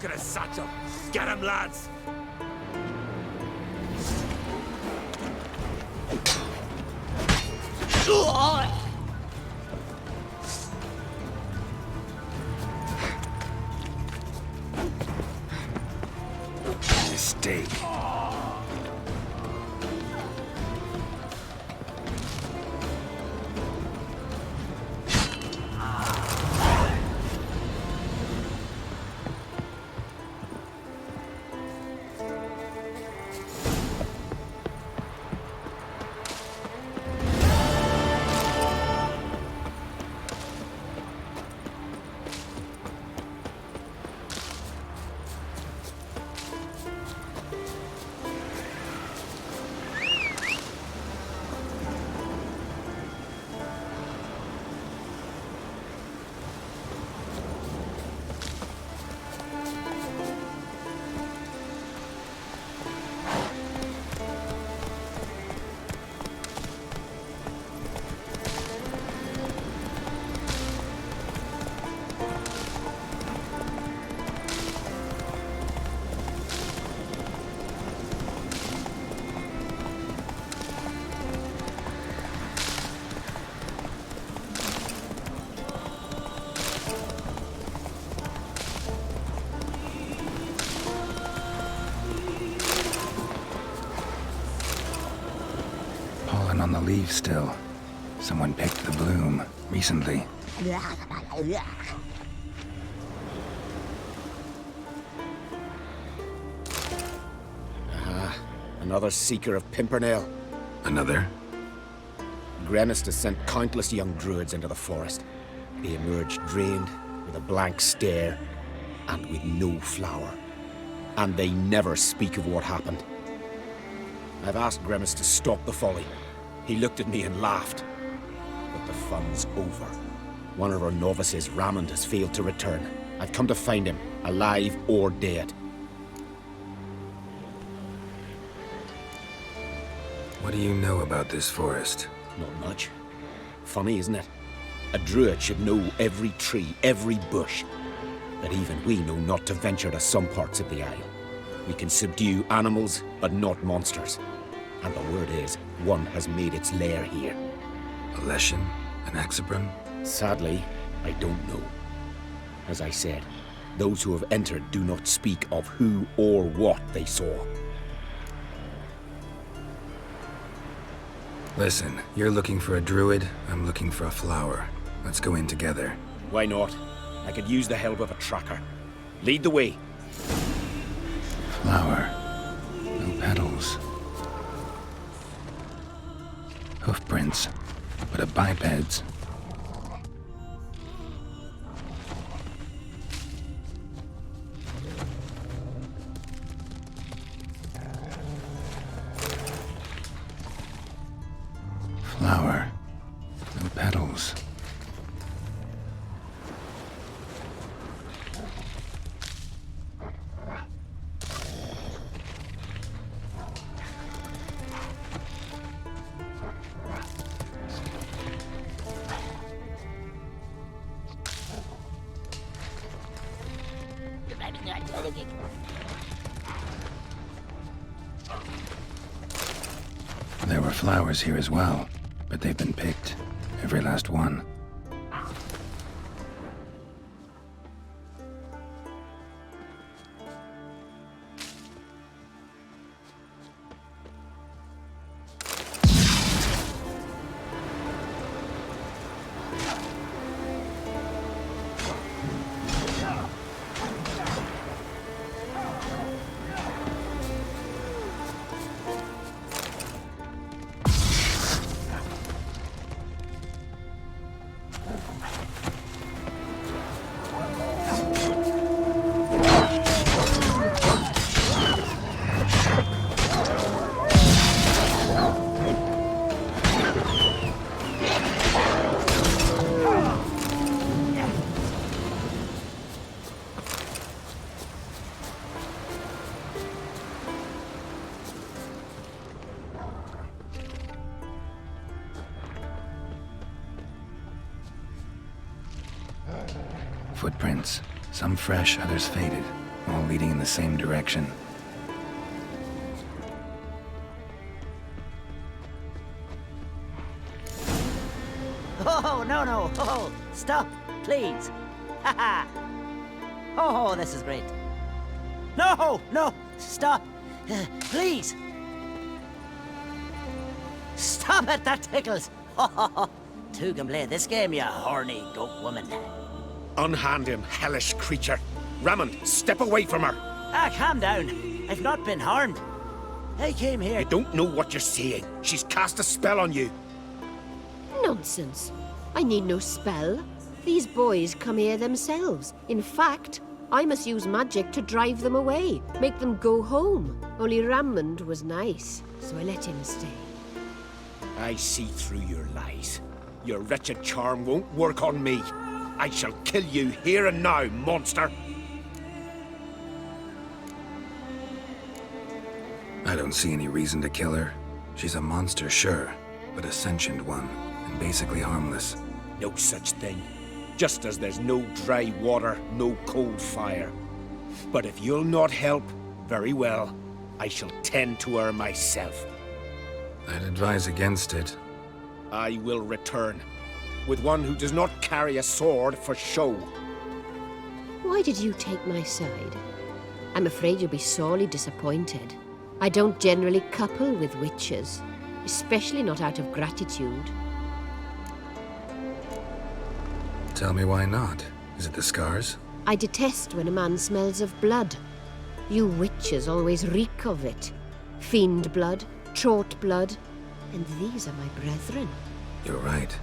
Look at his satchel. Get him, lads. Mistake. On the leaves still. Someone picked the bloom recently. Another seeker of Pimpernel. Another? Gwent has sent countless young druids into the forest. They emerge drained, with a blank stare, and with no flower. And they never speak of what happened. I've asked Gwent to stop the folly. He looked at me and laughed. But the fun's over. One of our novices, Ramond, has failed to return. I've come to find him, alive or dead. What do you know about this forest? Not much. Funny, isn't it? A druid should know every tree, every bush. But even we know not to venture to some parts of the isle. We can subdue animals, but not monsters. And the word is, one has made its lair here. A Leshen? An Axabron? Sadly, I don't know. As I said, those who have entered do not speak of who or what they saw. Listen, you're looking for a druid, I'm looking for a flower. Let's go in together. Why not? I could use the help of a tracker. Lead the way. Flower. No petals. Hoofprints, but a biped's. Flower, no petals. There were flowers here as well, but they've been picked. Every last one. Footprints. Some fresh, others faded. all leading in the same direction. Oh, no. Oh, stop, please. Haha. Oh, this is great. No, stop. Please. Stop it, that tickles. Two can play this game, you horny goat woman. Unhand him, hellish creature. Raymond, step away from her. Calm down. I've not been harmed. I came here. You don't know what you're saying. She's cast a spell on you. Nonsense. I need no spell. These boys come here themselves. In fact, I must use magic to drive them away, make them go home. Only Raymond was nice, so I let him stay. I see through your lies. Your wretched charm won't work on me. I shall kill you here and now, monster. I don't see any reason to kill her. She's a monster, sure, but a sentient one, and basically harmless. No such thing. Just as there's no dry water, no cold fire. But if you'll not help, very well. I shall tend to her myself. I'd advise against it. I will return, with one who does not carry a sword for show. Why did you take my side? I'm afraid you'll be sorely disappointed. I don't generally couple with witches, especially not out of gratitude. Tell me why not. Is it the scars? I detest when a man smells of blood. You witches always reek of it. Fiend blood, trot blood, and these are my brethren. You're right.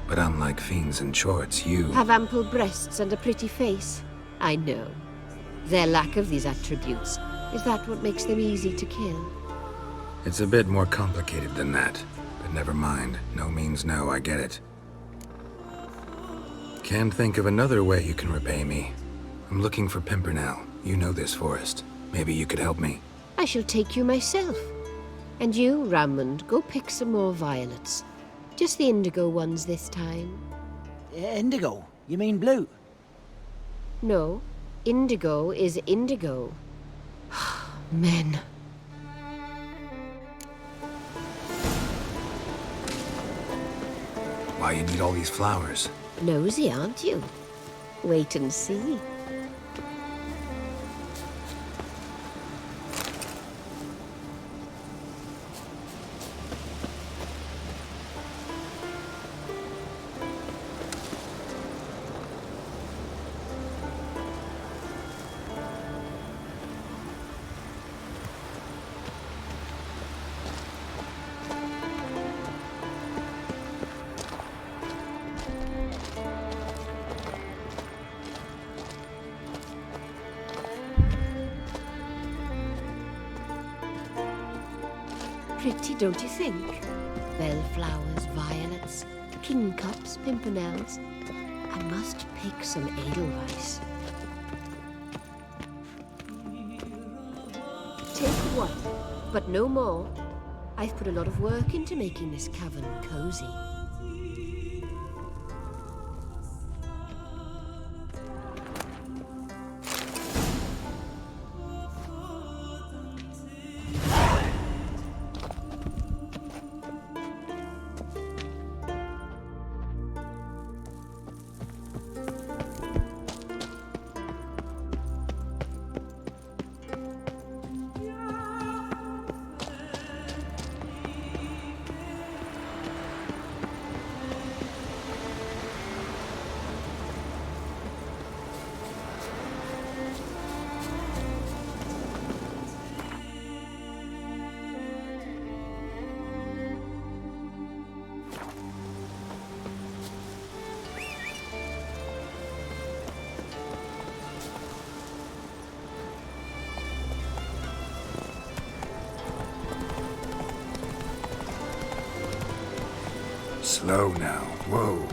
But unlike fiends and chorts, you... Have ample breasts and a pretty face. I know. Their lack of these attributes, is that what makes them easy to kill? It's a bit more complicated than that. But never mind. No means no, I get it. Can't think of another way you can repay me. I'm looking for Pimpernel. You know this forest. Maybe you could help me. I shall take you myself. And you, Raymond, go pick some more violets. Just the indigo ones this time. Indigo? You mean blue? No, indigo is indigo. Men. Why you need all these flowers? Nosy, aren't you? Wait and see. Pretty, don't you think? Bellflowers, violets, kingcups, pimpernels. I must pick some edelweiss. Take one, but no more. I've put a lot of work into making this cavern cozy. Slow now. Whoa.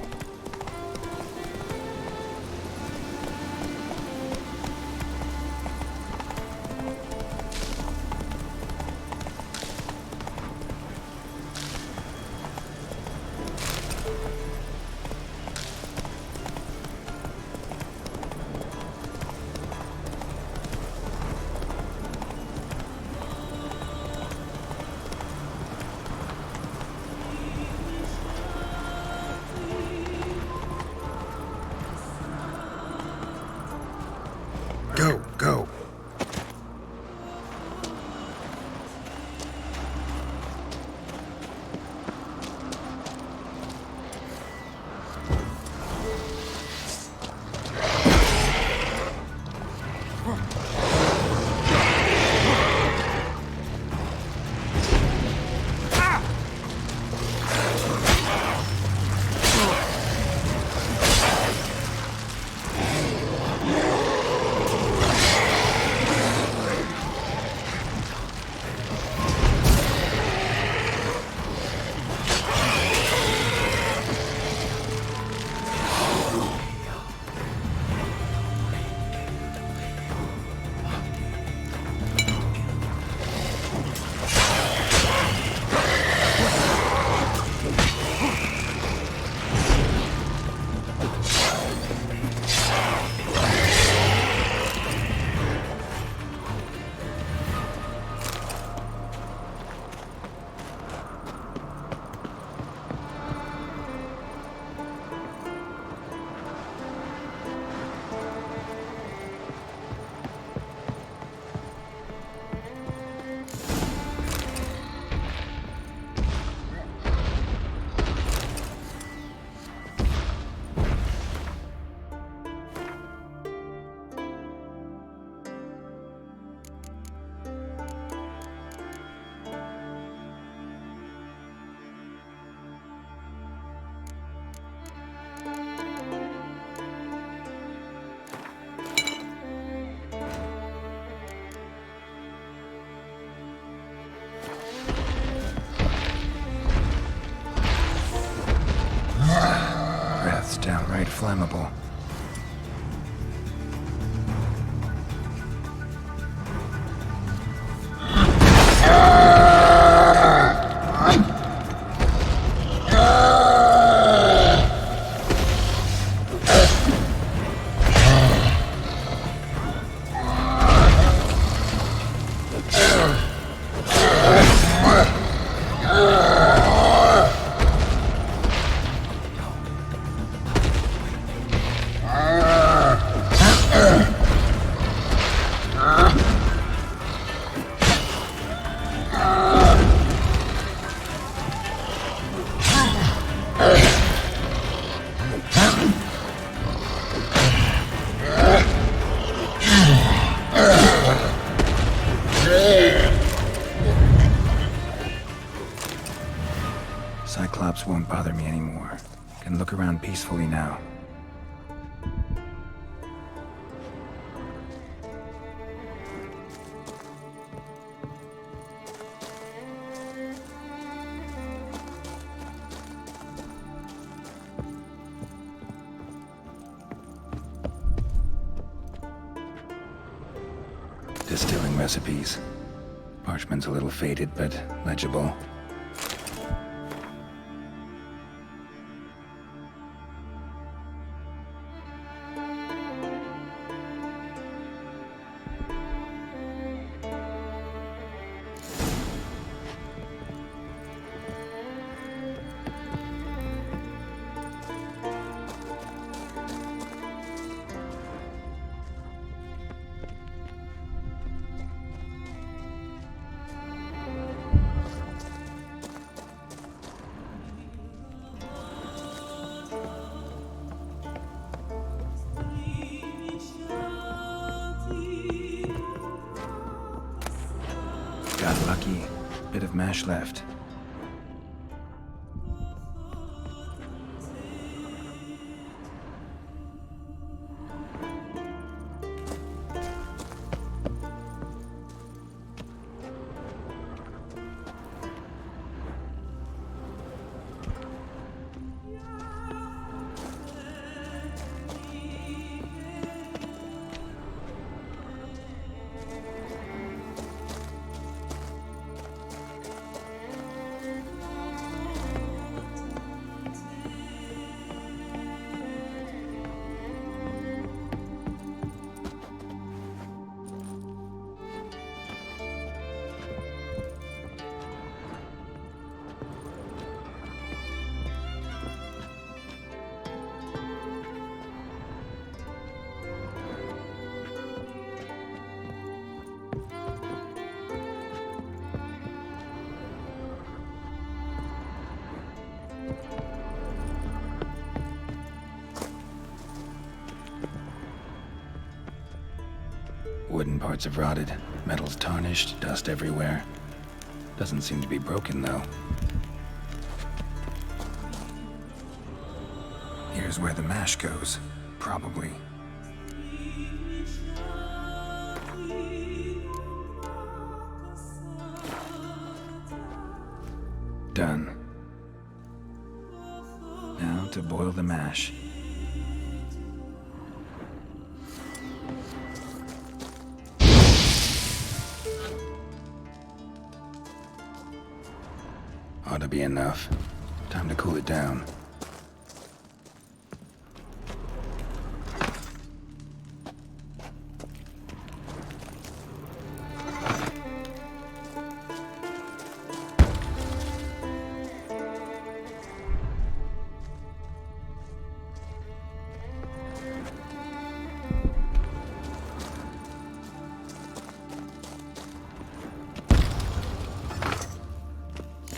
downright flammable. Cyclops won't bother me anymore. Can look around peacefully now. Distilling recipes. Parchment's a little faded, but legible. Got lucky. Bit of mash left. Wooden parts have rotted, metal's tarnished, dust everywhere. Doesn't seem to be broken, though. Here's where the mash goes, probably. Done. Now to boil the mash. Ought to be enough. Time to cool it down.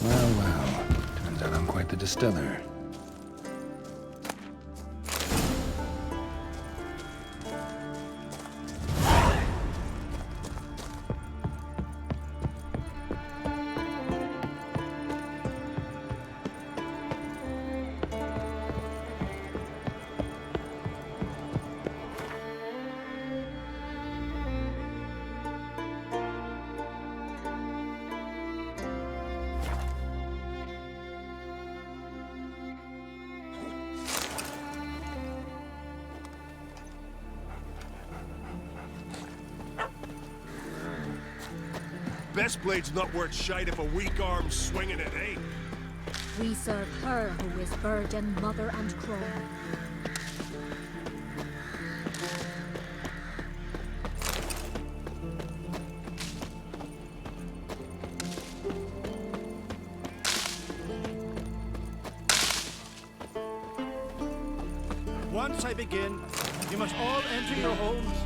Well, turns out I'm quite the distiller. best blade's not worth shite if a weak arm's swinging it, eh? We serve her who is virgin, mother, and crone. Once I begin, you must all enter your homes,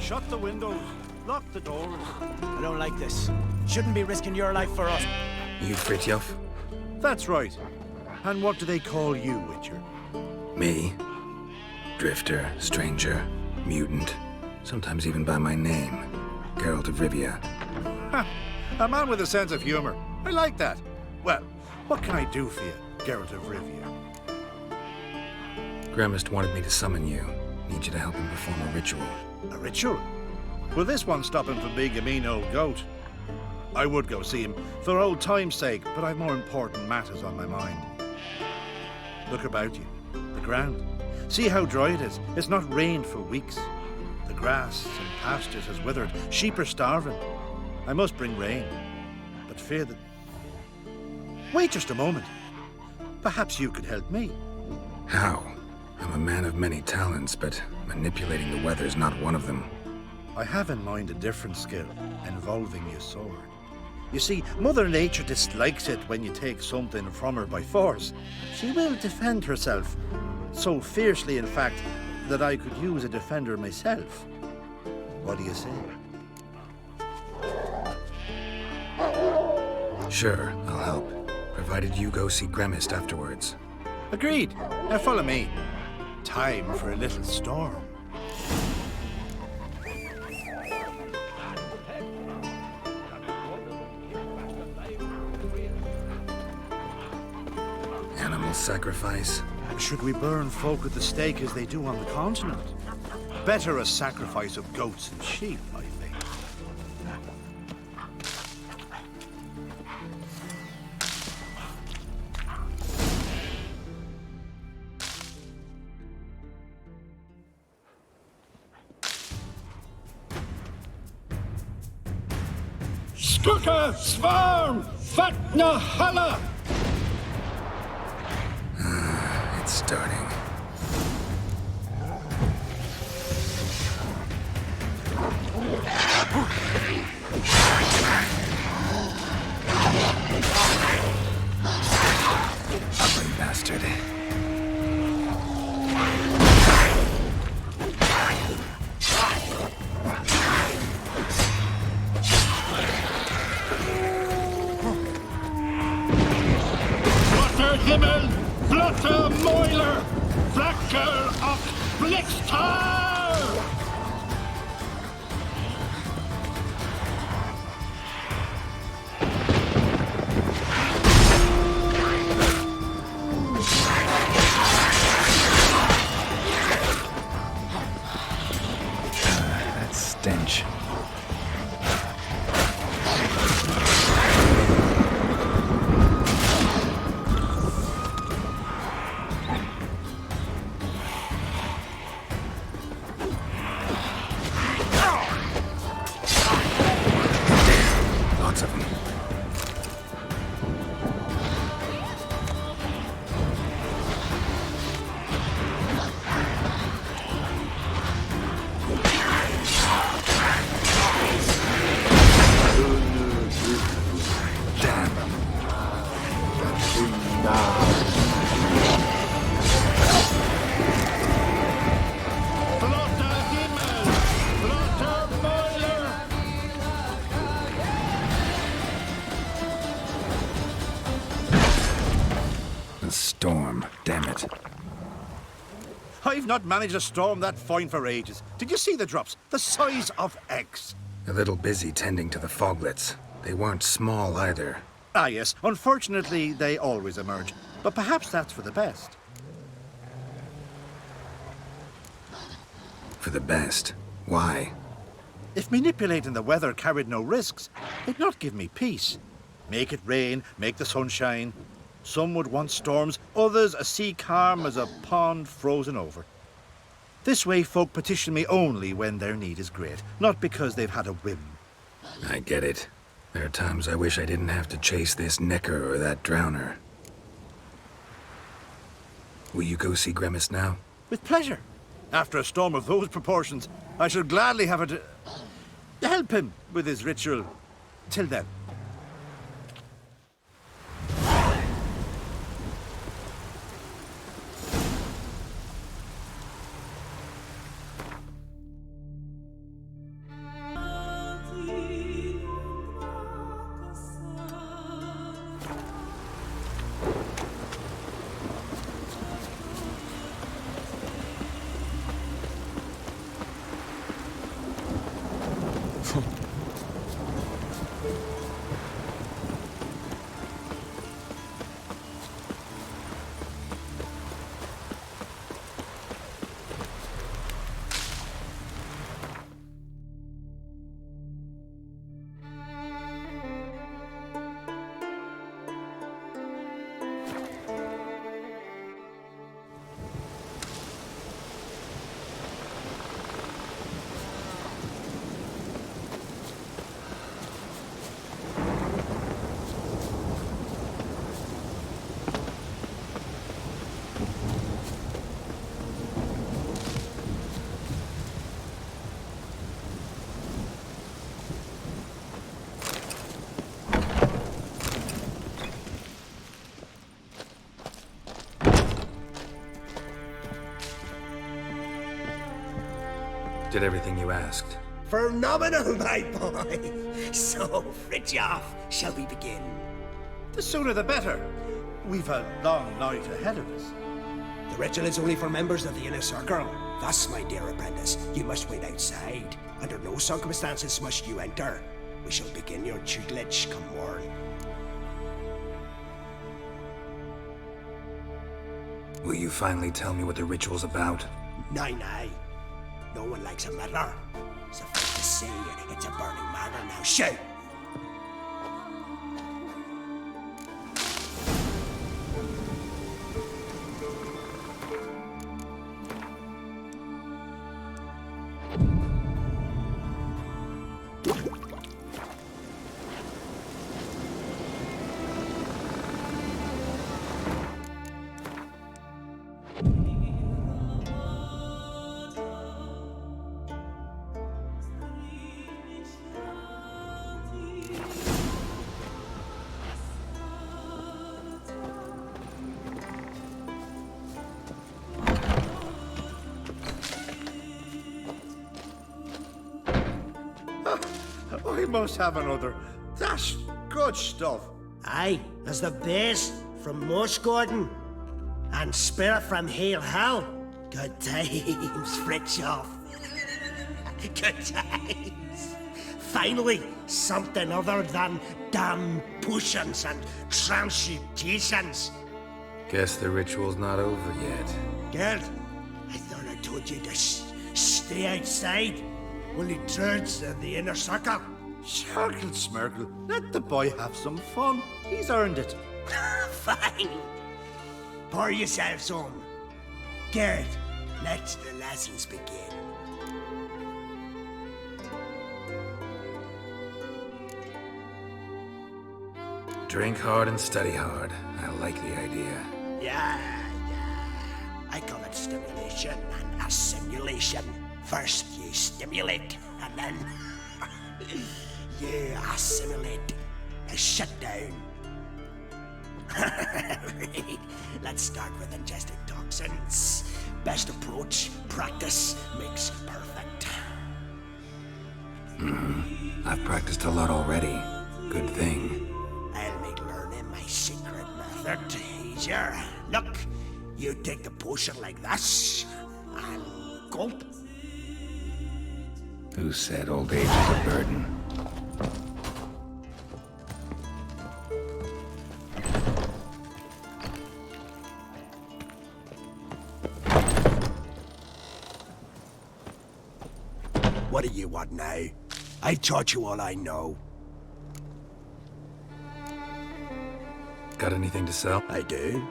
shut the windows, lock the doors. I don't like this. Shouldn't be risking your life for us. You Fritjof? That's right. And what do they call you, Witcher? Me? Drifter, stranger, mutant, sometimes even by my name. Geralt of Rivia. Ha! A man with a sense of humor. I like that. Well, what can I do for you, Geralt of Rivia? Gremist wanted me to summon you. Need you to help him perform a ritual. A ritual? Will this one stop him from being a mean old goat? I would go see him for old time's sake, but I've more important matters on my mind. Look about you. The ground. See how dry it is. It's not rained for weeks. The grass and pastures has withered. Sheep are starving. I must bring rain, but fear that... Wait just a moment. Perhaps you could help me. How? I'm a man of many talents, but manipulating the weather's not one of them. I have in mind a different skill, involving your sword. You see, Mother Nature dislikes it when you take something from her by force. She will defend herself, so fiercely, in fact, that I could use a defender myself. What do you say? Sure, I'll help, provided you go see Gremist afterwards. Agreed. Now follow me. Time for a little storm. Animal sacrifice? Should we burn folk at the stake as they do on the continent? Better a sacrifice of goats and sheep, I think. Skuka Svarm Fatna Hala! It's starting. Ugly bastard. Blotter Himmel, Blotter Moiler, Flacker of Blixtar! That stench. Lots of them. Blotter Himmel, Blotter Moiler! A storm, damn it. I've not managed a storm that fine for ages. Did you see the drops? The size of eggs. A little busy tending to the foglets. They weren't small either. Ah, yes. Unfortunately, they always emerge. But perhaps that's for the best. For the best. Why? If manipulating the weather carried no risks, it'd not give me peace. Make it rain, make the sun shine. Some would want storms, others a sea calm as a pond frozen over. This way folk petition me only when their need is great, not because they've had a whim. I get it. There are times I wish I didn't have to chase this necker or that drowner. Will you go see Grimace now? With pleasure. After a storm of those proportions, I should gladly have it to help him with his ritual. Till then. Did everything you asked. Phenomenal, my boy. So, Fritjof, shall we begin? The sooner the better. We've a long night ahead of us. The ritual is only for members of the inner circle. Thus, my dear apprentice, you must wait outside. Under no circumstances must you enter. We shall begin your tutelage come morn. Will you finally tell me what the ritual's about? Nay, nay. No one likes a meddler. Suffice to say, it's a burning matter now. Shout! I must have another. That's good stuff. Aye, as the base from Moss Gordon and Spirit from Hale Hell. Good times, Fritjof. Good times. Finally, something other than damn potions and transmutations. Guess the ritual's not over yet. Geralt, I thought I told you to stay outside. Only turds in the inner circle. Smirkle, Smirkle. Let the boy have some fun. He's earned it. Fine. Pour yourselves home. Geralt, let the lessons begin. Drink hard and study hard. I like the idea. Yeah. I call it stimulation and assimilation. First you stimulate, and then you assimilate. Shut down. Right. Let's start with ingesting toxins. Best approach, practice makes perfect. I've practiced a lot already. Good thing. I'll make learning my secret method easier. Look, you take the potion like this, and gulp. Who said old age is a burden? What do you want now? I've taught you all I know. Got anything to sell? I do.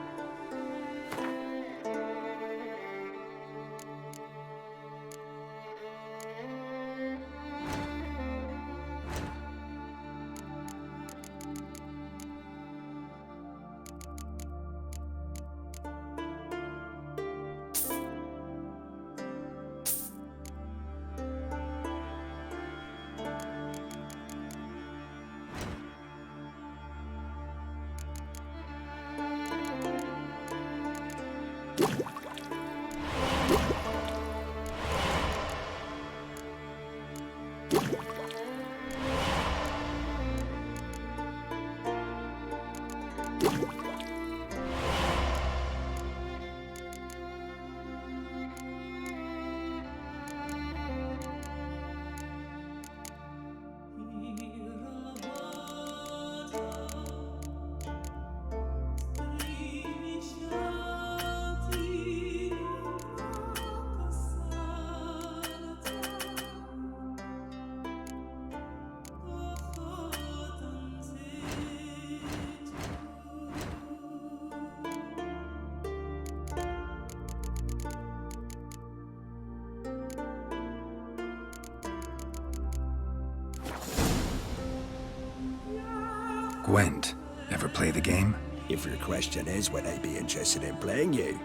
Gwent. Ever play the game? If your question is would I be interested in playing you,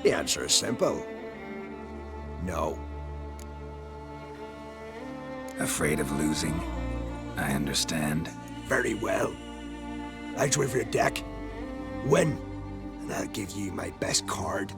the answer is simple. No. Afraid of losing? I understand. Very well. Out with your deck. Win, and I'll give you my best card.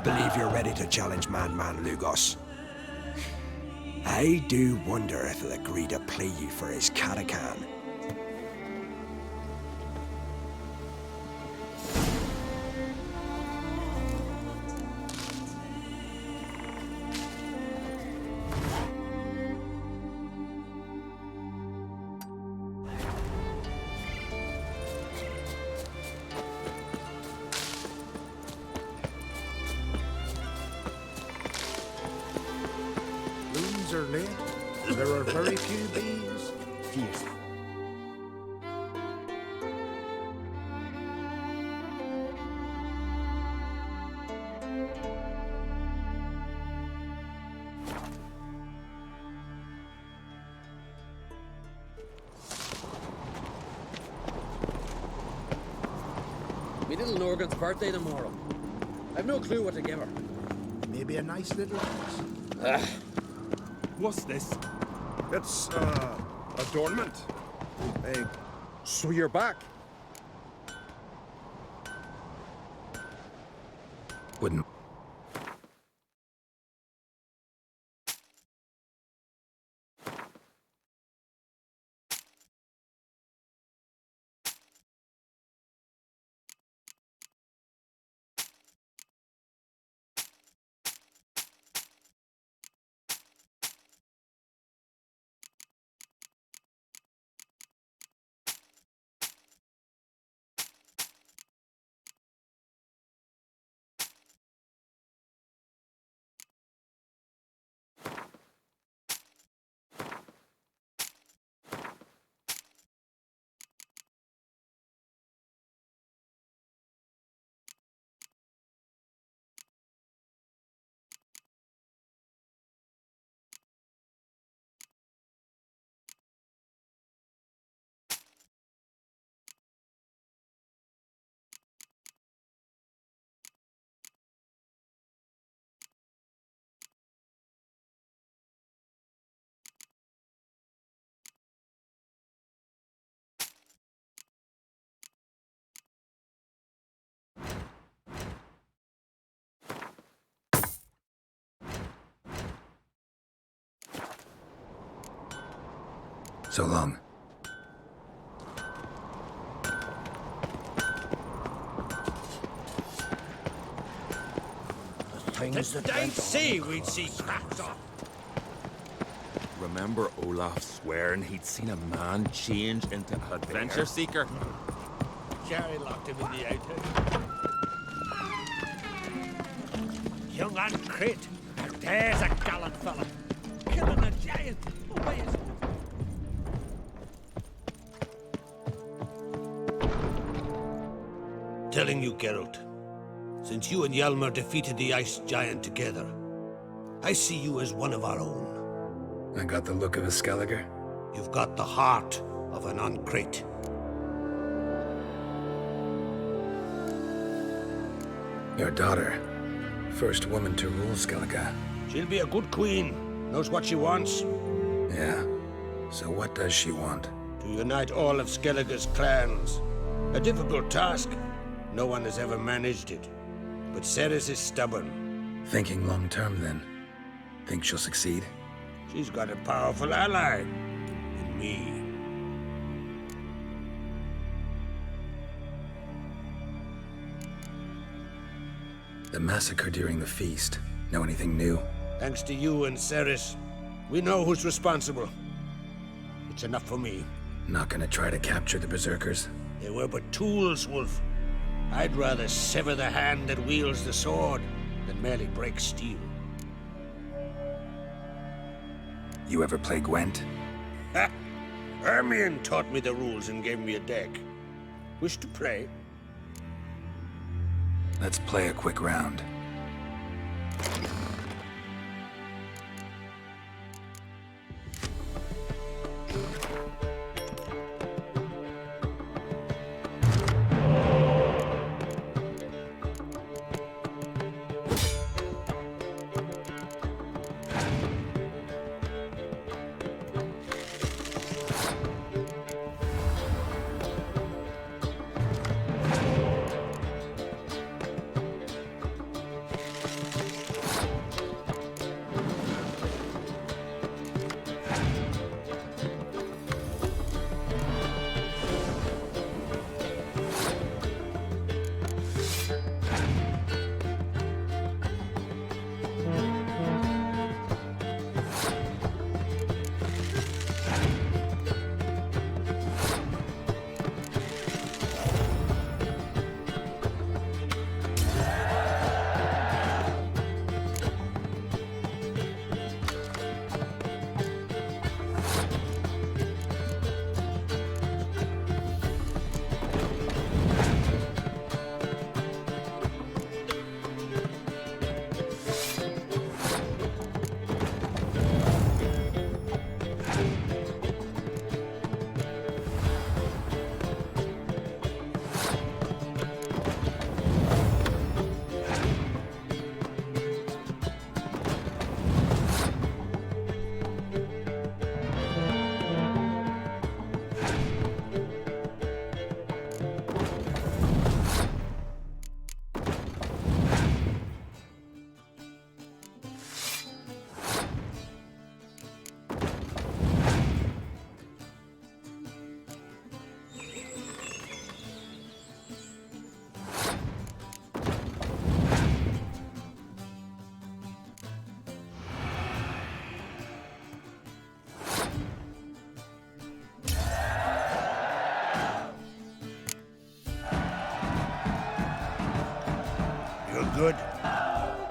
believe you're ready to challenge Man Lugos. I do wonder if he'll agree to play you for his catacan. Loons are late. There are very few bees. Fierce. Me little Norgan's birthday tomorrow. I've no clue what to give her. Maybe a nice little house. What's this? It's, adornment. Hey, so you're back. Wouldn't. So long. Did I say we'd see cracks off? Remember Olaf swearing he'd seen a man change into an adventure seeker? Jerry locked him in the outhouse. Young and crit. There's a gallant fella. Killing a giant. Why is it? Telling you, Geralt, since you and Hjalmar defeated the ice giant together, I see you as one of our own. I got the look of a Skellige. You've got the heart of an uncrit. Your daughter, first woman to rule Skellige. She'll be a good queen, knows what she wants. Yeah. So what does she want? To unite all of Skellige's clans. A difficult task. No one has ever managed it. But Ceres is stubborn. Thinking long term, then. Think she'll succeed? She's got a powerful ally. In me. The massacre during the feast. Know anything new? Thanks to you and Ceres, we know who's responsible. It's enough for me. Not gonna try to capture the berserkers? They were but tools, Wolf. I'd rather sever the hand that wields the sword than merely break steel. You ever play Gwent? Ha! Hermione taught me the rules and gave me a deck. Wish to play? Let's play a quick round.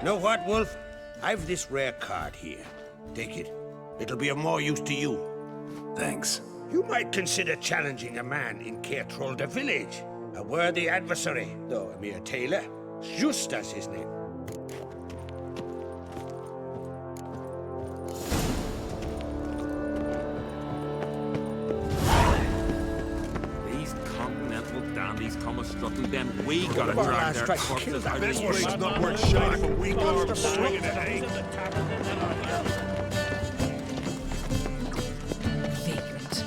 Know what, Wolf? I've this rare card here. Take it. It'll be of more use to you. Thanks. You might consider challenging a man in Caertrolda village. A worthy adversary, though a mere tailor. Just as his name. These continental dandies come a strutting, then we gotta drag their corpses out of This the wade's not worth shining for weak arms swinging it, eh? Vagrant.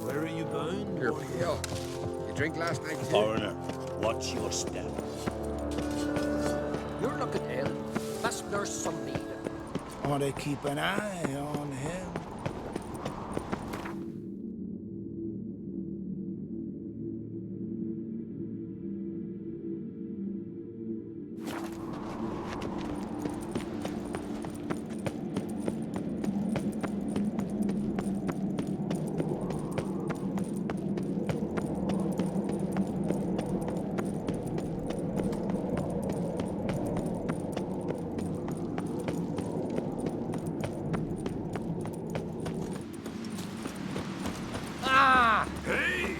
Where are you bound? Your pale. You drink last night, too? Foreigner, what's your step? You're looking ill. Let's nurse some need. Ought to keep an eye on him. Hey!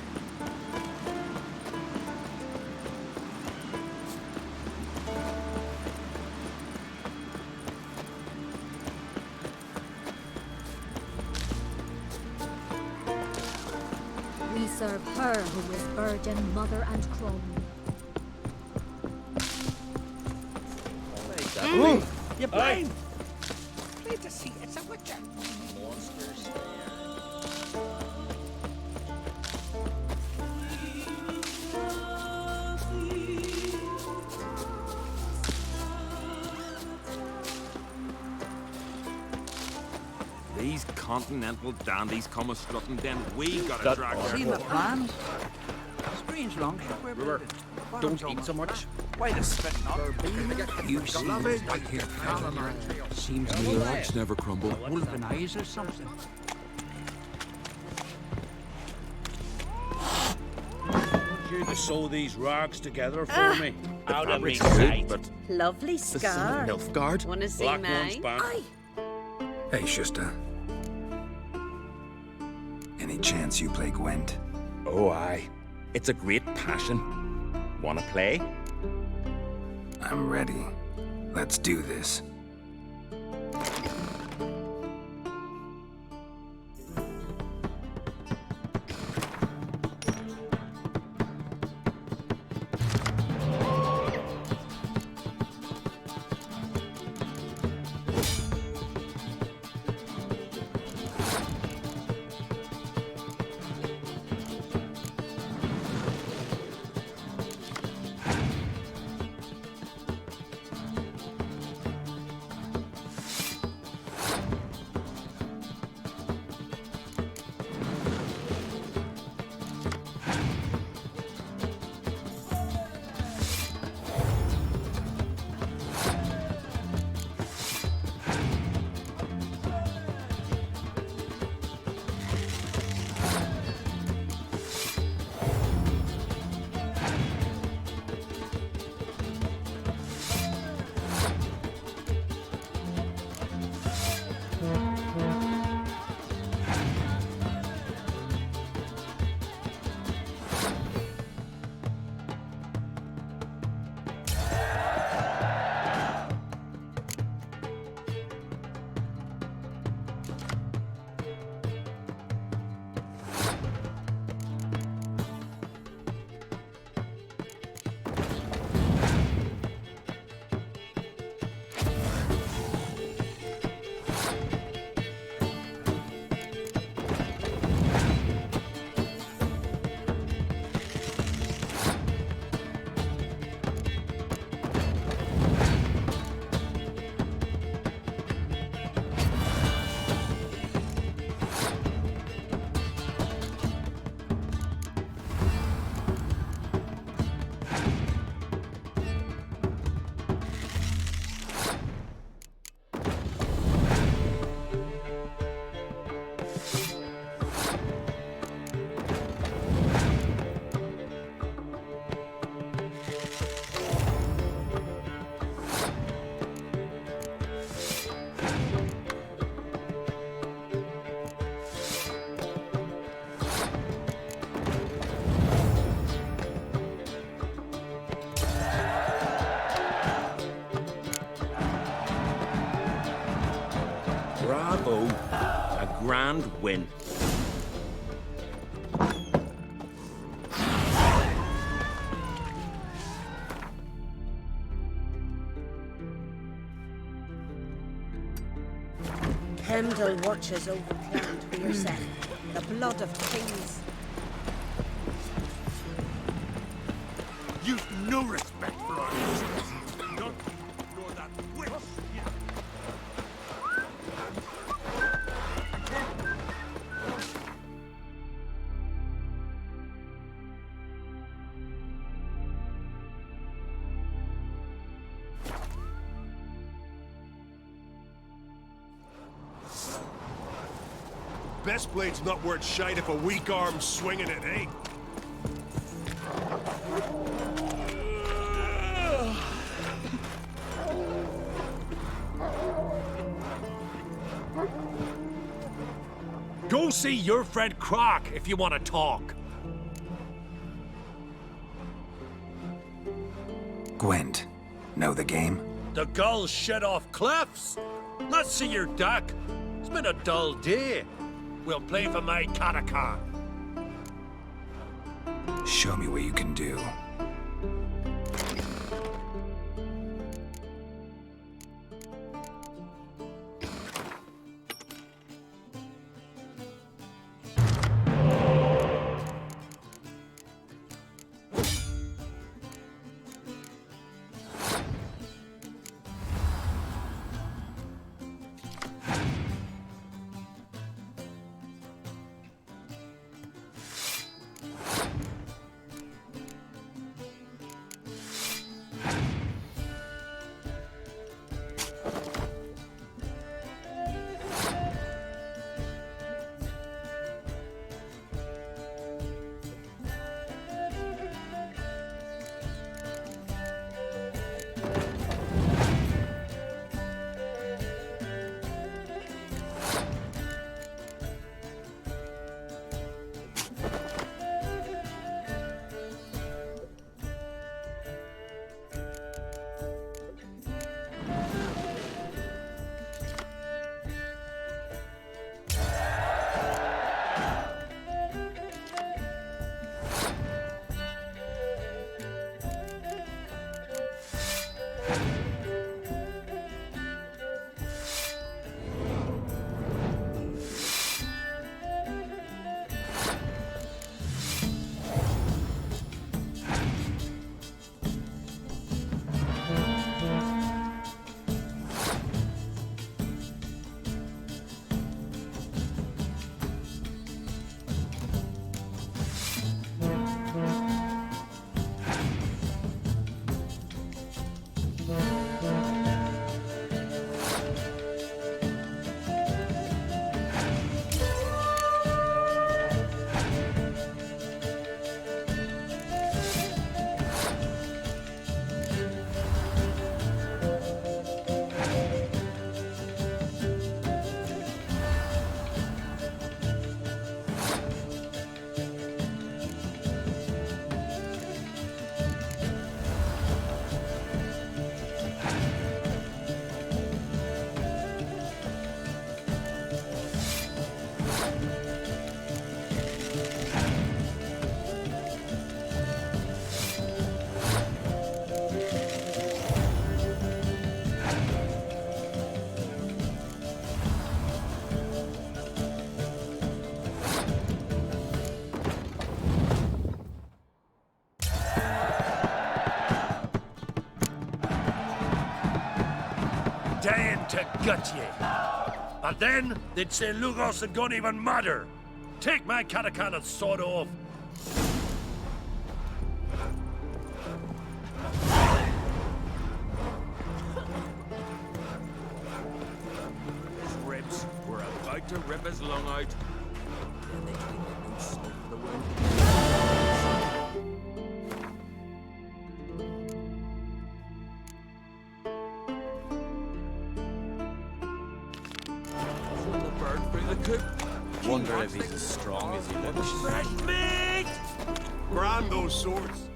We serve her who is virgin, mother, and crone. You're blind! Glad to see it's a witcher. Monsters. These continental dandies come a strutting, then we gotta drag their Seen the plan? Strange longship we're River, building. don't eat so much. Why the spit not? You seem like here, calamine. Seems me rocks never crumble. Wolven eyes or something. You to sew these rocks together for me. Out of me Fabric's sight. good, but Lovely the scar. Nilfgaard? Wanna see Black one's mine? back. Hey, Shusta. Any chance you play Gwent? Oh, aye. It's a great passion. Wanna play? I'm ready. Let's do this. and win. Kendall watches over Perante for yourself. The blood of kings. You've no respect for our history. Don't ignore that witch. Best blade's not worth shite if a weak arm's swinging it, eh? Go see your friend Croc if you want to talk. Gwent. Know the game? The gulls shed off cliffs. Let's see your deck. It's been a dull day. We'll play for my Katakan. Show me what you can do. Dying to gut ye. And then they'd say Lugos and gun even matter. Take my Katakan and sod off. His ribs were about to rip his lung out. Then they cleaned the new salt of the wound. Wonder if he's as strong as he looks. Fresh meat! Brand those swords.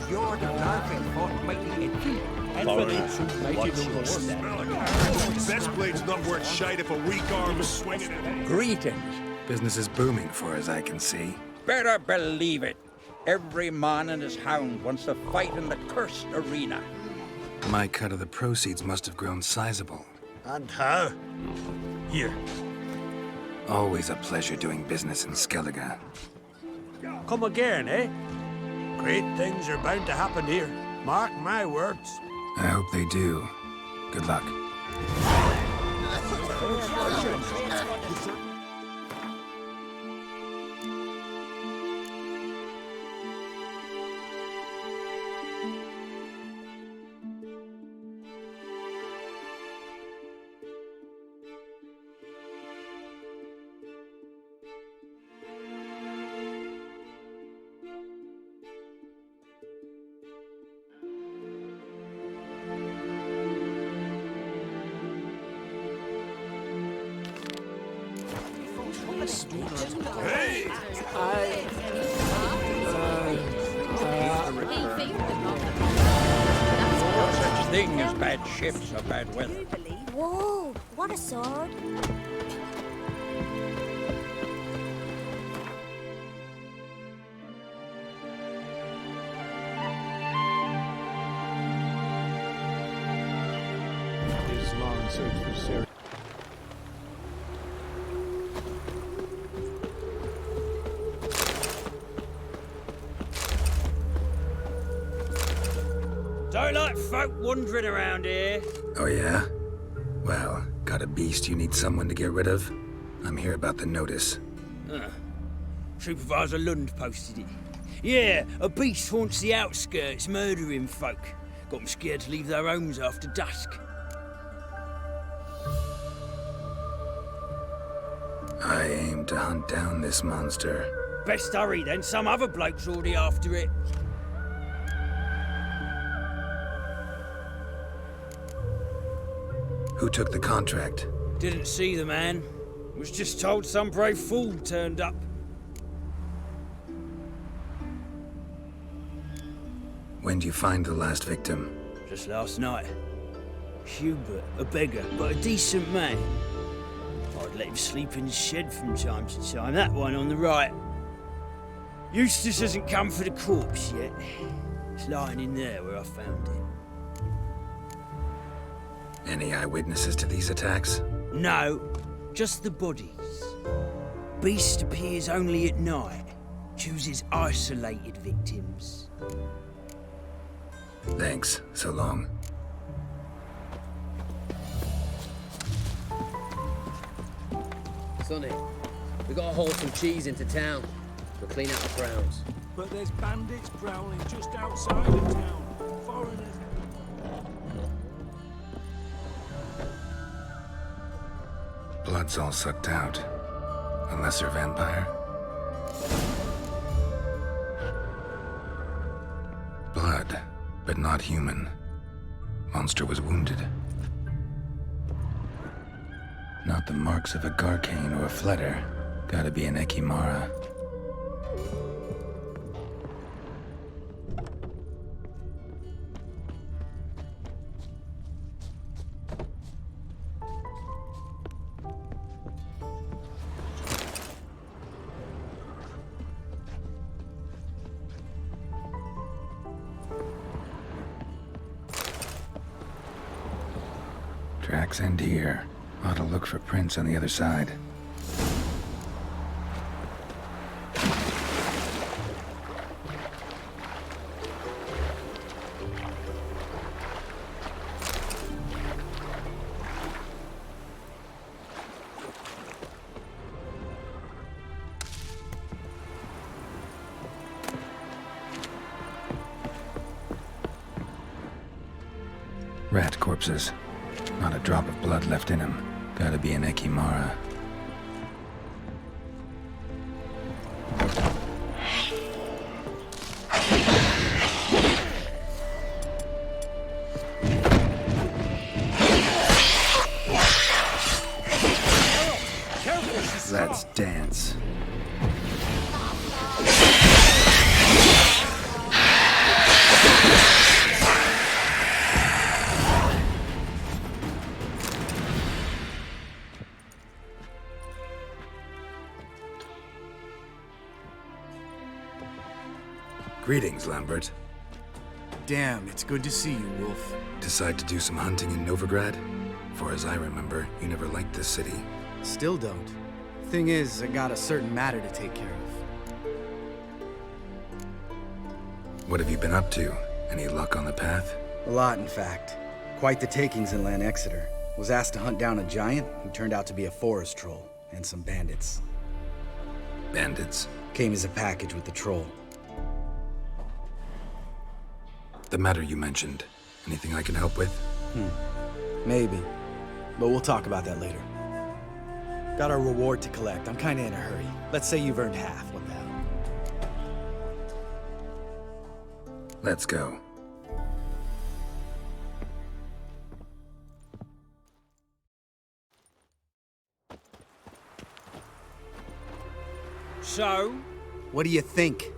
You're the laughing fortmighty entry. Best blade's not worth shite if a weak arm's swinging it. Greetings. Business is booming for us, I can see. Better believe it. Every man and his hound wants to fight in the cursed arena. My cut of the proceeds must have grown sizable. And how? Here. Always a pleasure doing business in Skellige. Come again, eh? Great things are bound to happen here. Mark my words. I hope they do. Good luck. No such thing as bad ships or bad weather. Whoa, what a sword. His long search for Ciri. Don't like folk wandering around here. Oh yeah? Well, got a beast you need someone to get rid of? I'm here about the notice. Supervisor Lund posted it. Yeah, a beast haunts the outskirts, murdering folk. Got them scared to leave their homes after dusk. I aim to hunt down this monster. Best hurry then, some other bloke's already after it. Who took the contract? Didn't see the man. Was just told some brave fool turned up. When'd you find the last victim? Just last night. Hubert, a beggar, but a decent man. I'd let him sleep in his shed from time to time, that one on the right. Eustace hasn't come for the corpse yet. It's lying in there where I found it. Any eyewitnesses to these attacks? No, just the bodies. Beast appears only at night. Chooses isolated victims. Thanks. So long. Sonny, we gotta haul some cheese into town. We'll clean out the grounds. But there's bandits prowling just outside of town. Foreigners. Blood's all sucked out. A lesser vampire? Blood, but not human. Monster was wounded. Not the marks of a Garcane or a Fletter. Gotta be an Ekimara. Tracks end here. Ought to look for prints on the other side. Rat corpses. Not a drop of blood left in him. Gotta be an Ekimara. Let's dance. Greetings, Lambert. Damn, it's good to see you, Wolf. Decide to do some hunting in Novigrad? For as I remember, you never liked this city. Still don't. Thing is, I got a certain matter to take care of. What have you been up to? Any luck on the path? A lot, in fact. Quite the takings in Lan Exeter. Was asked to hunt down a giant who turned out to be a forest troll, and some bandits. Bandits? Came as a package with the troll. The matter you mentioned. Anything I can help with? Maybe. But we'll talk about that later. Got our reward to collect. I'm kinda in a hurry. Let's say you've earned half. What the hell? Let's go. So? What do you think?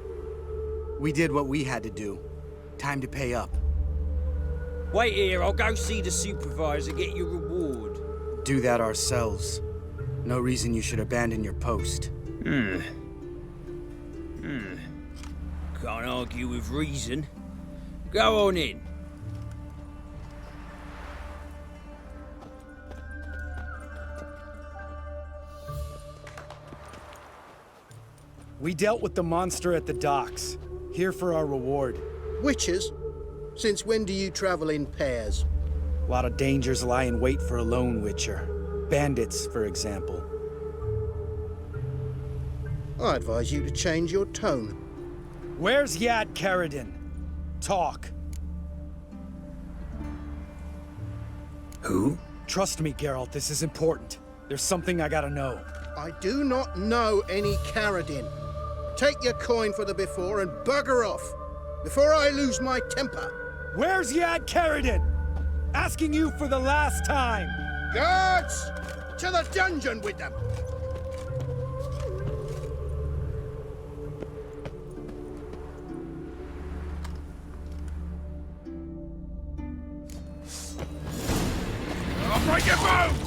We did what we had to do. Time to pay up. Wait here, I'll go see the supervisor, get your reward. Do that ourselves. No reason you should abandon your post. Can't argue with reason. Go on in. We dealt with the monster at the docks. Here for our reward. Witches? Since when do you travel in pairs? A lot of dangers lie in wait for a lone witcher. Bandits, for example. I advise you to change your tone. Where's Yad Karadin? Talk. Who? Trust me, Geralt, this is important. There's something I gotta know. I do not know any Karadin. Take your coin for the before and bugger off, before I lose my temper. Where's Yad Karadin? Asking you for the last time. Guards! To the dungeon with them! I'll break your bones!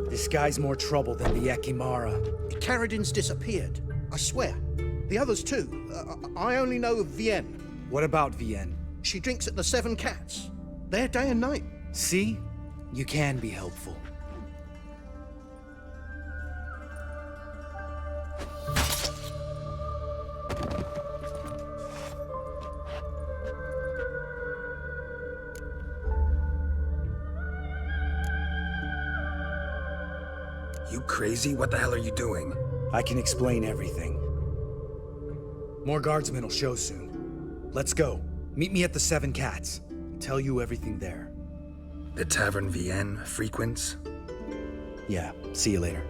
This guy's more trouble than the Ekimara. Karadin's disappeared, I swear. The others too. I only know of Vienne. What about Vienne? She drinks at the Seven Cats. There day and night. See? You can be helpful. You crazy? What the hell are you doing? I can explain everything. More guardsmen will show soon. Let's go. Meet me at the Seven Cats. Tell you everything there. The Tavern Vienne frequents? Yeah, see you later.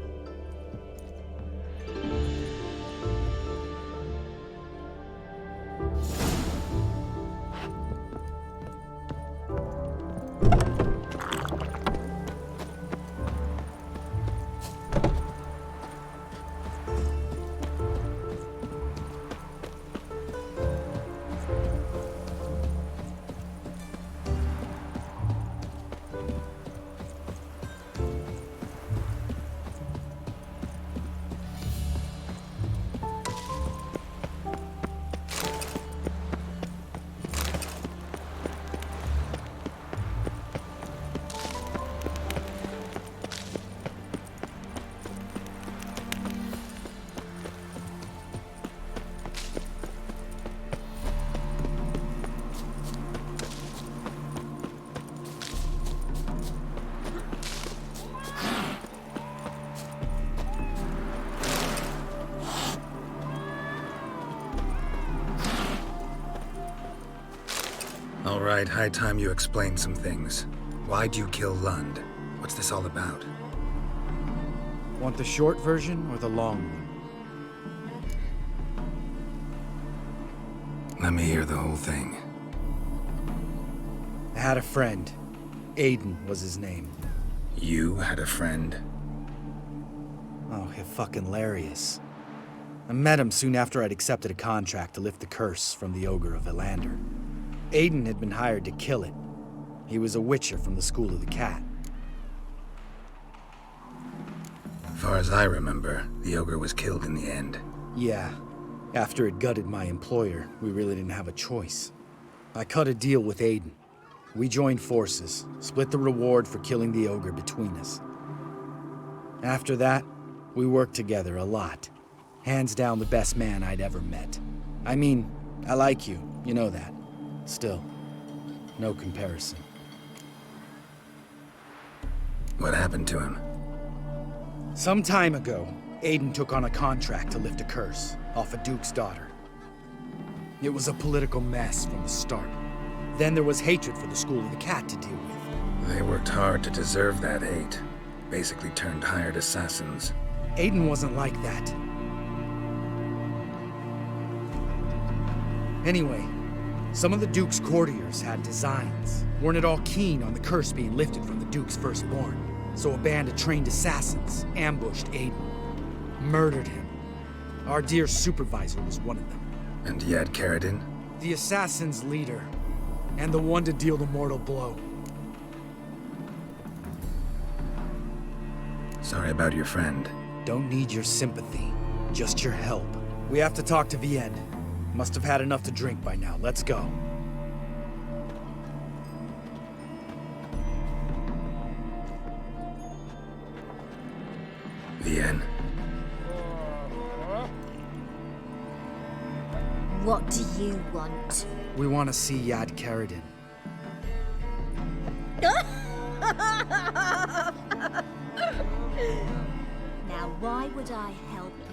All right, high time you explain some things. Why'd you kill Lund? What's this all about? Want the short version or the long one? Let me hear the whole thing. I had a friend. Aiden was his name. You had a friend? Oh, fucking hilarious. I met him soon after I'd accepted a contract to lift the curse from the Ogre of Elander. Aiden had been hired to kill it. He was a witcher from the School of the Cat. Far as I remember, the ogre was killed in the end. Yeah. After it gutted my employer, we really didn't have a choice. I cut a deal with Aiden. We joined forces, split the reward for killing the ogre between us. After that, we worked together a lot. Hands down the best man I'd ever met. I mean, I like you, you know that. Still, no comparison. What happened to him? Some time ago, Aiden took on a contract to lift a curse off a duke's daughter. It was a political mess from the start. Then there was hatred for the School of the Cat to deal with. They worked hard to deserve that hate. Basically turned hired assassins. Aiden wasn't like that. Anyway, some of the Duke's courtiers had designs. Weren't at all keen on the curse being lifted from the Duke's firstborn. So a band of trained assassins ambushed Aiden. Murdered him. Our dear supervisor was one of them. And you had Caradin? The assassin's leader. And the one to deal the mortal blow. Sorry about your friend. Don't need your sympathy. Just your help. We have to talk to Vienne. Must have had enough to drink by now. Let's go. Vienne. What do you want? We want to see Yad Caradin. Now, why would I help you?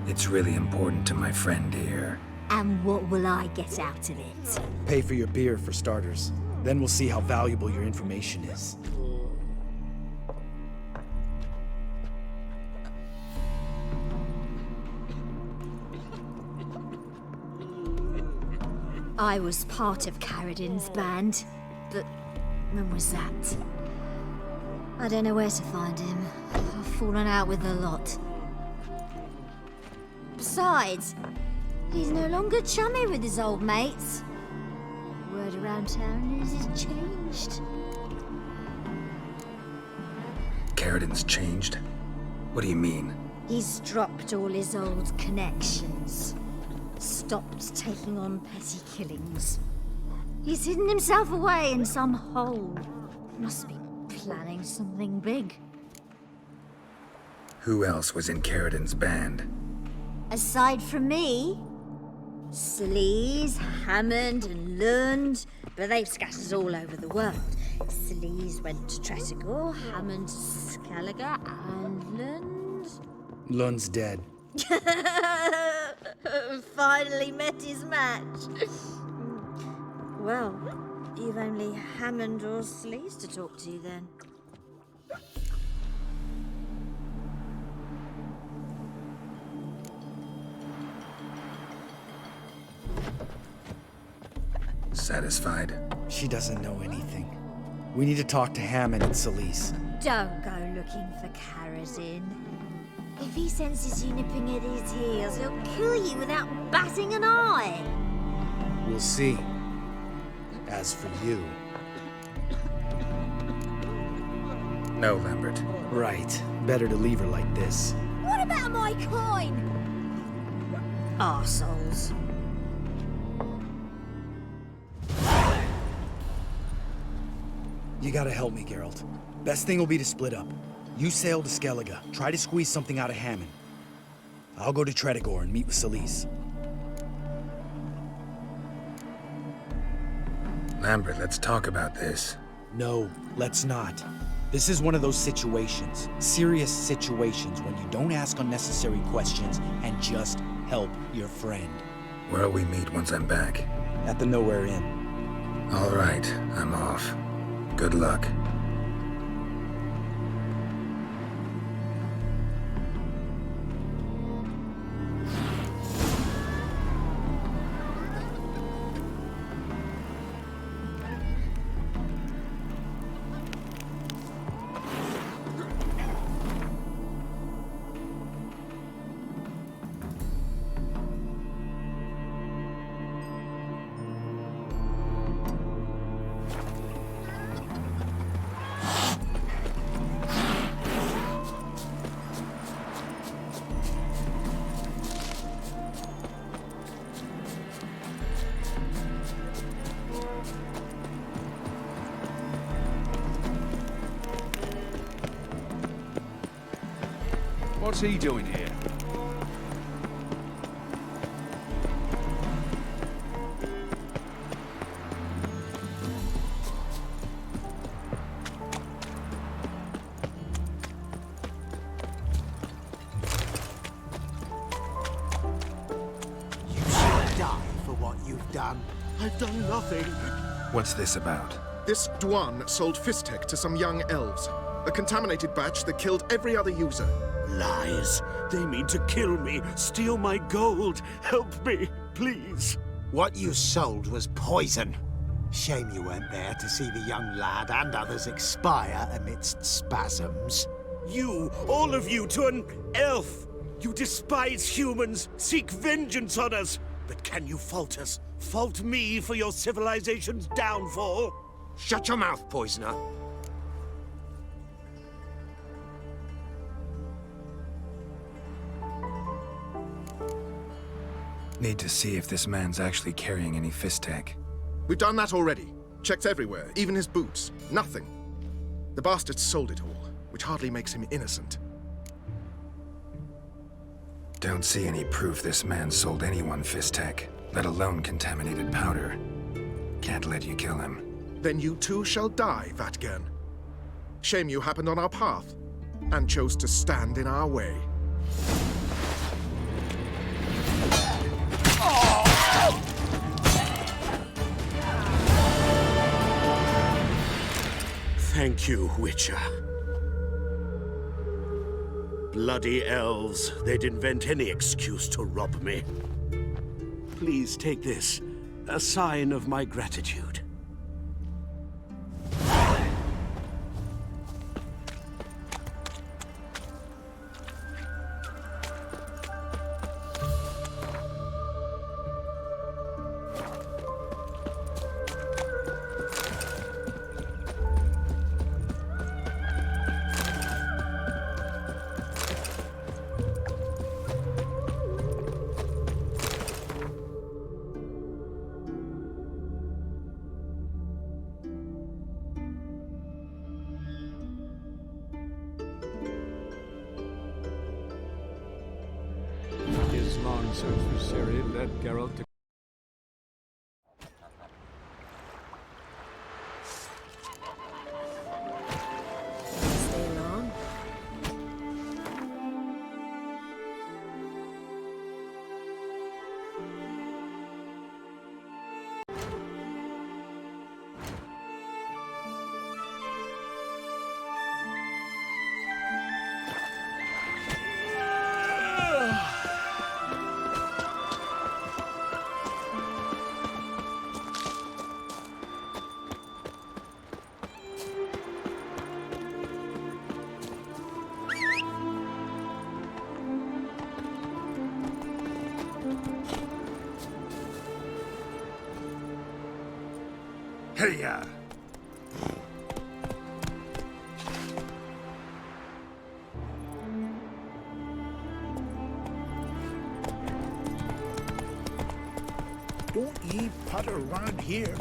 It's really important to my friend here. And what will I get out of it? Pay for your beer, for starters. Then we'll see how valuable your information is. I was part of Caradin's band, but when was that? I don't know where to find him. I've fallen out with a lot. Besides, he's no longer chummy with his old mates. Word around town is he's changed. Caradin's changed? What do you mean? He's dropped all his old connections. Stopped taking on petty killings. He's hidden himself away in some hole. Must be planning something big. Who else was in Caradin's band? Aside from me, Skellige, Hammond and Lund, but they've scattered all over the world. Skellige went to Tretogor, Hammond to Skellige, and Lund... Lund's dead. Finally met his match. Well, you've only Hammond or Skellige to talk to then. Satisfied? She doesn't know anything. We need to talk to Hammond and Skellige. Don't go looking for Caradin. If he senses you nipping at his heels, he'll kill you without batting an eye. We'll see. As for you... No, Lambert. Right. Better to leave her like this. What about my coin? Arseholes. You gotta help me, Geralt. Best thing will be to split up. You sail to Skellige. Try to squeeze something out of Hammond. I'll go to Tretogor and meet with Skellige. Lambert, let's talk about this. No, let's not. This is one of those situations, serious situations, when you don't ask unnecessary questions and just help your friend. Where'll we meet once I'm back? At the Nowhere Inn. All right, I'm off. Good luck. What's he doing here? I've done nothing. What's this about? This Dwan sold Fistek to some young elves. A contaminated batch that killed every other user. Lies. They mean to kill me, steal my gold. Help me, please. What you sold was poison. Shame you weren't there to see the young lad and others expire amidst spasms. You, all of you, to an elf. You despise humans, seek vengeance on us. But can you fault us? Fault me for your civilization's downfall? Shut your mouth, poisoner. Need to see if this man's actually carrying any Fistek. We've done that already. Checked everywhere, even his boots. Nothing. The bastard sold it all, which hardly makes him innocent. Don't see any proof this man sold anyone Fistek, let alone contaminated powder. Can't let you kill him. Then you too shall die, Vatgern. Shame you happened on our path, and chose to stand in our way. Thank you, Witcher. Bloody elves, they'd invent any excuse to rob me. Please take this, a sign of my gratitude. His long search for Ciri led Geralt to... Stay long. Hey-ya! Don't ye putter around here.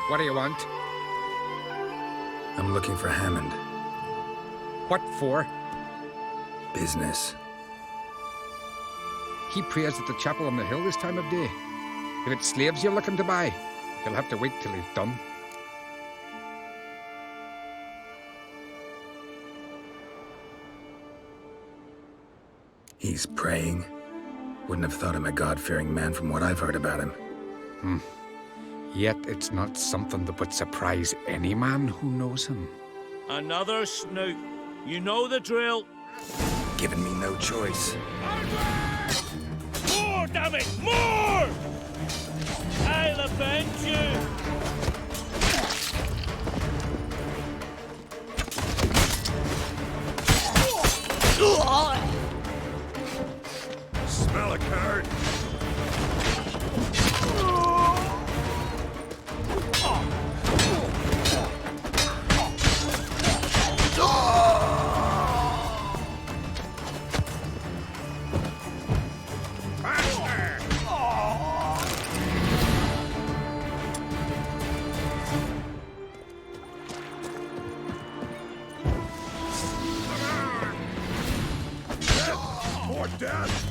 What do you want? I'm looking for Hammond. What for? Business. He prays at the chapel on the hill this time of day. If it's slaves you're looking to buy, you'll have to wait till he's done. He's praying? Wouldn't have thought him a God-fearing man from what I've heard about him. Yet it's not something that would surprise any man who knows him. Another snoop. You know the drill. Giving me no choice. More, damn it! More! I'll avenge you! Smell a card. More death!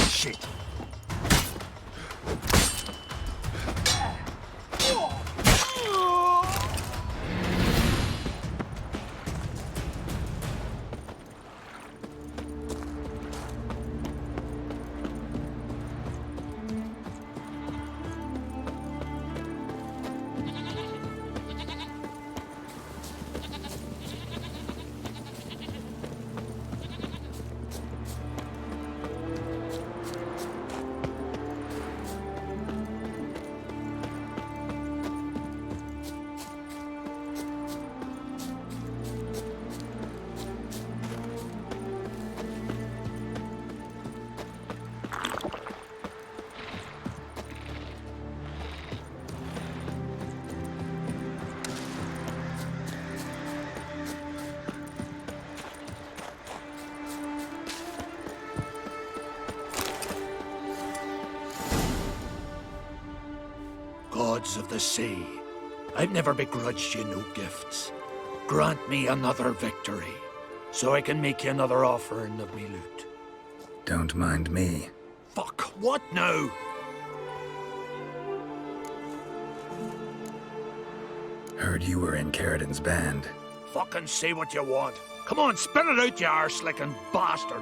Shit. Gods of the sea, I've never begrudged you no gifts. Grant me another victory, so I can make you another offering of me loot. Don't mind me. Fuck, what now? Heard you were in Caradin's band. Fucking say what you want. Come on, spit it out, you arse-licking bastard.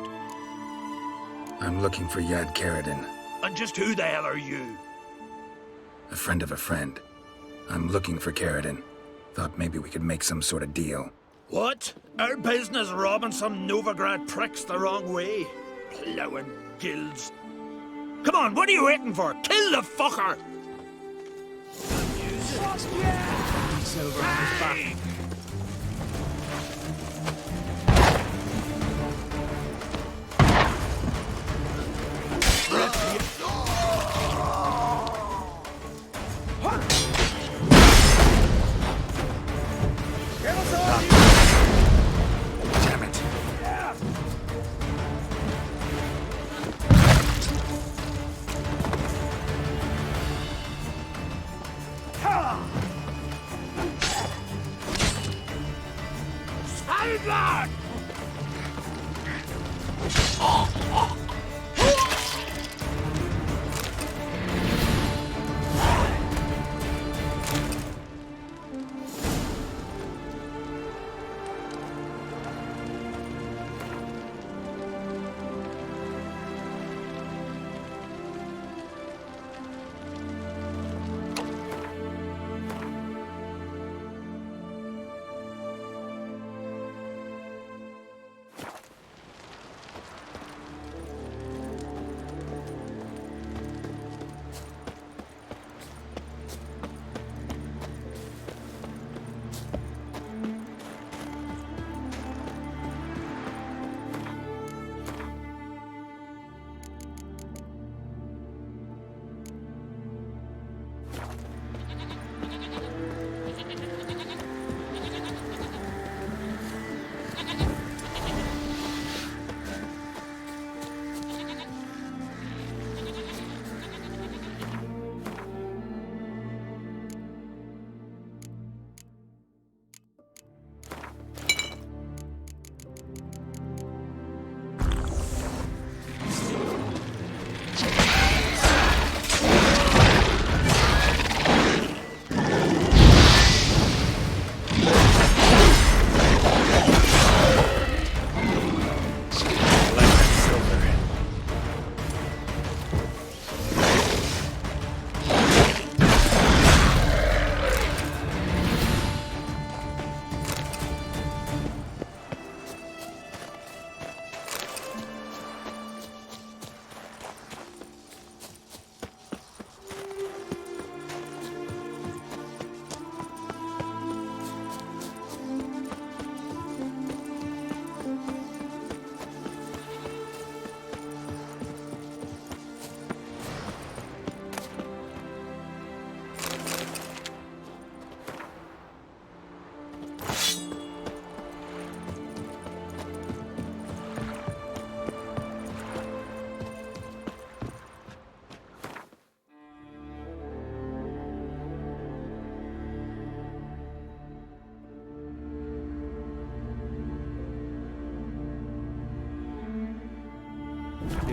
I'm looking for Yad Caradin. And just who the hell are you? A friend of a friend. I'm looking for Caradin. Thought maybe we could make some sort of deal. What? Our business robbing some Novigrad pricks the wrong way? Plowing guilds. Come on, what are you waiting for? Kill the fucker! Silver on his back. Damn it. Sideline!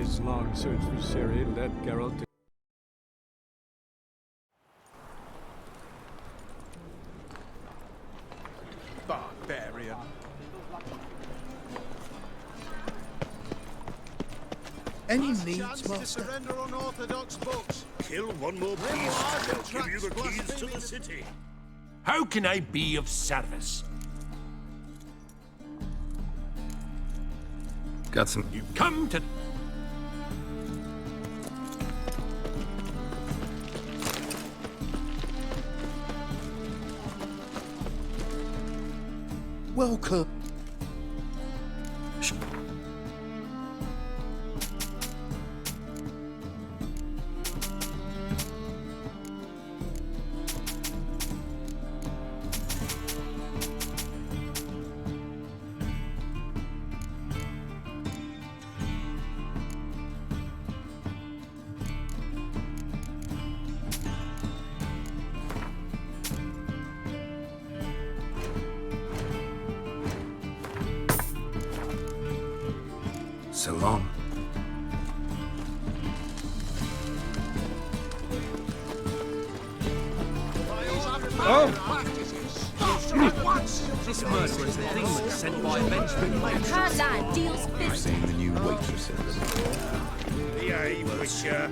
his long search for Ciri led Geralt to... Barbarian. Any needs, Master? Surrender unorthodox books. Kill one more beast, and give you the keys to the city. How can I be of service? Got some... You come to... Welcome. So long. This murder is a thing sent by Benjamin. Her lad deals You've seen the new waitresses. Behave, Witcher.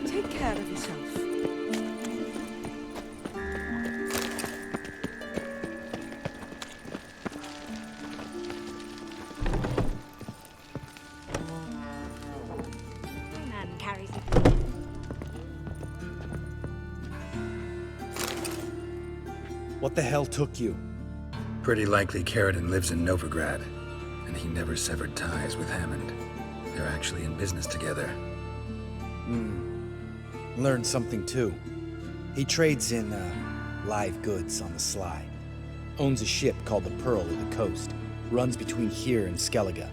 Take care of yourself. man carries it. What the hell took you? Pretty likely Carradine lives in Novigrad, and he never severed ties with Hammond. They're actually in business together. Learned something too. He trades in live goods on the sly. Owns a ship called the Pearl of the Coast. Runs between here and Skellige.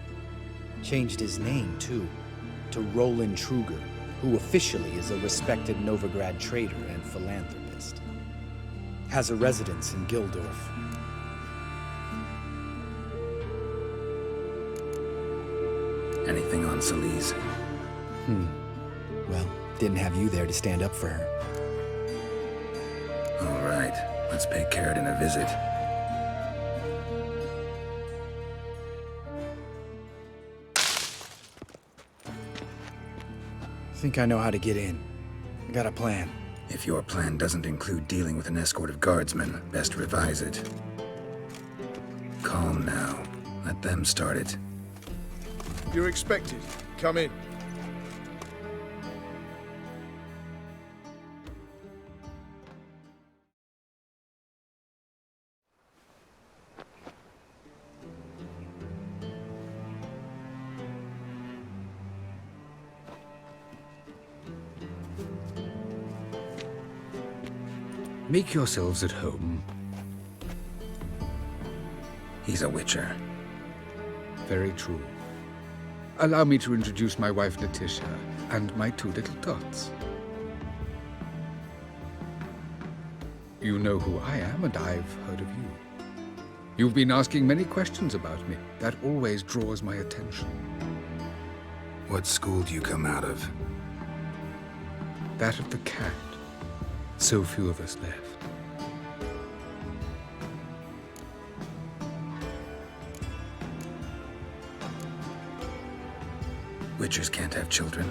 Changed his name too, to Roland Truger, who officially is a respected Novigrad trader and philanthropist. Has a residence in Gildorf. Anything on Celise? Well, didn't have you there to stand up for her. All right, let's pay Carradine a visit. Think I know how to get in. I got a plan. If your plan doesn't include dealing with an escort of guardsmen, best revise it. Calm now. Let them start it. You're expected. Come in. Make yourselves at home. He's a witcher. Very true. Allow me to introduce my wife, Letitia, and my two little tots. You know who I am, and I've heard of you. You've been asking many questions about me. That always draws my attention. What school do you come out of? That of the cat. So few of us left. Witchers can't have children.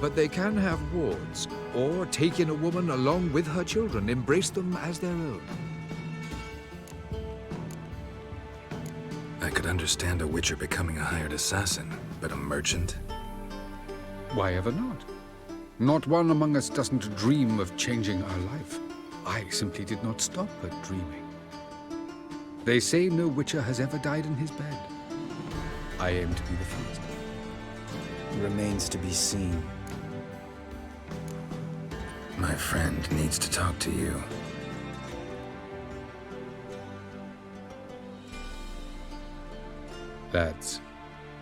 But they can have wards, or take in a woman along with her children, embrace them as their own. I could understand a witcher becoming a hired assassin, but a merchant? Why ever not? Not one among us doesn't dream of changing our life. I simply did not stop at dreaming. They say no witcher has ever died in his bed. I aim to be the first. Remains to be seen. My friend needs to talk to you. Lads,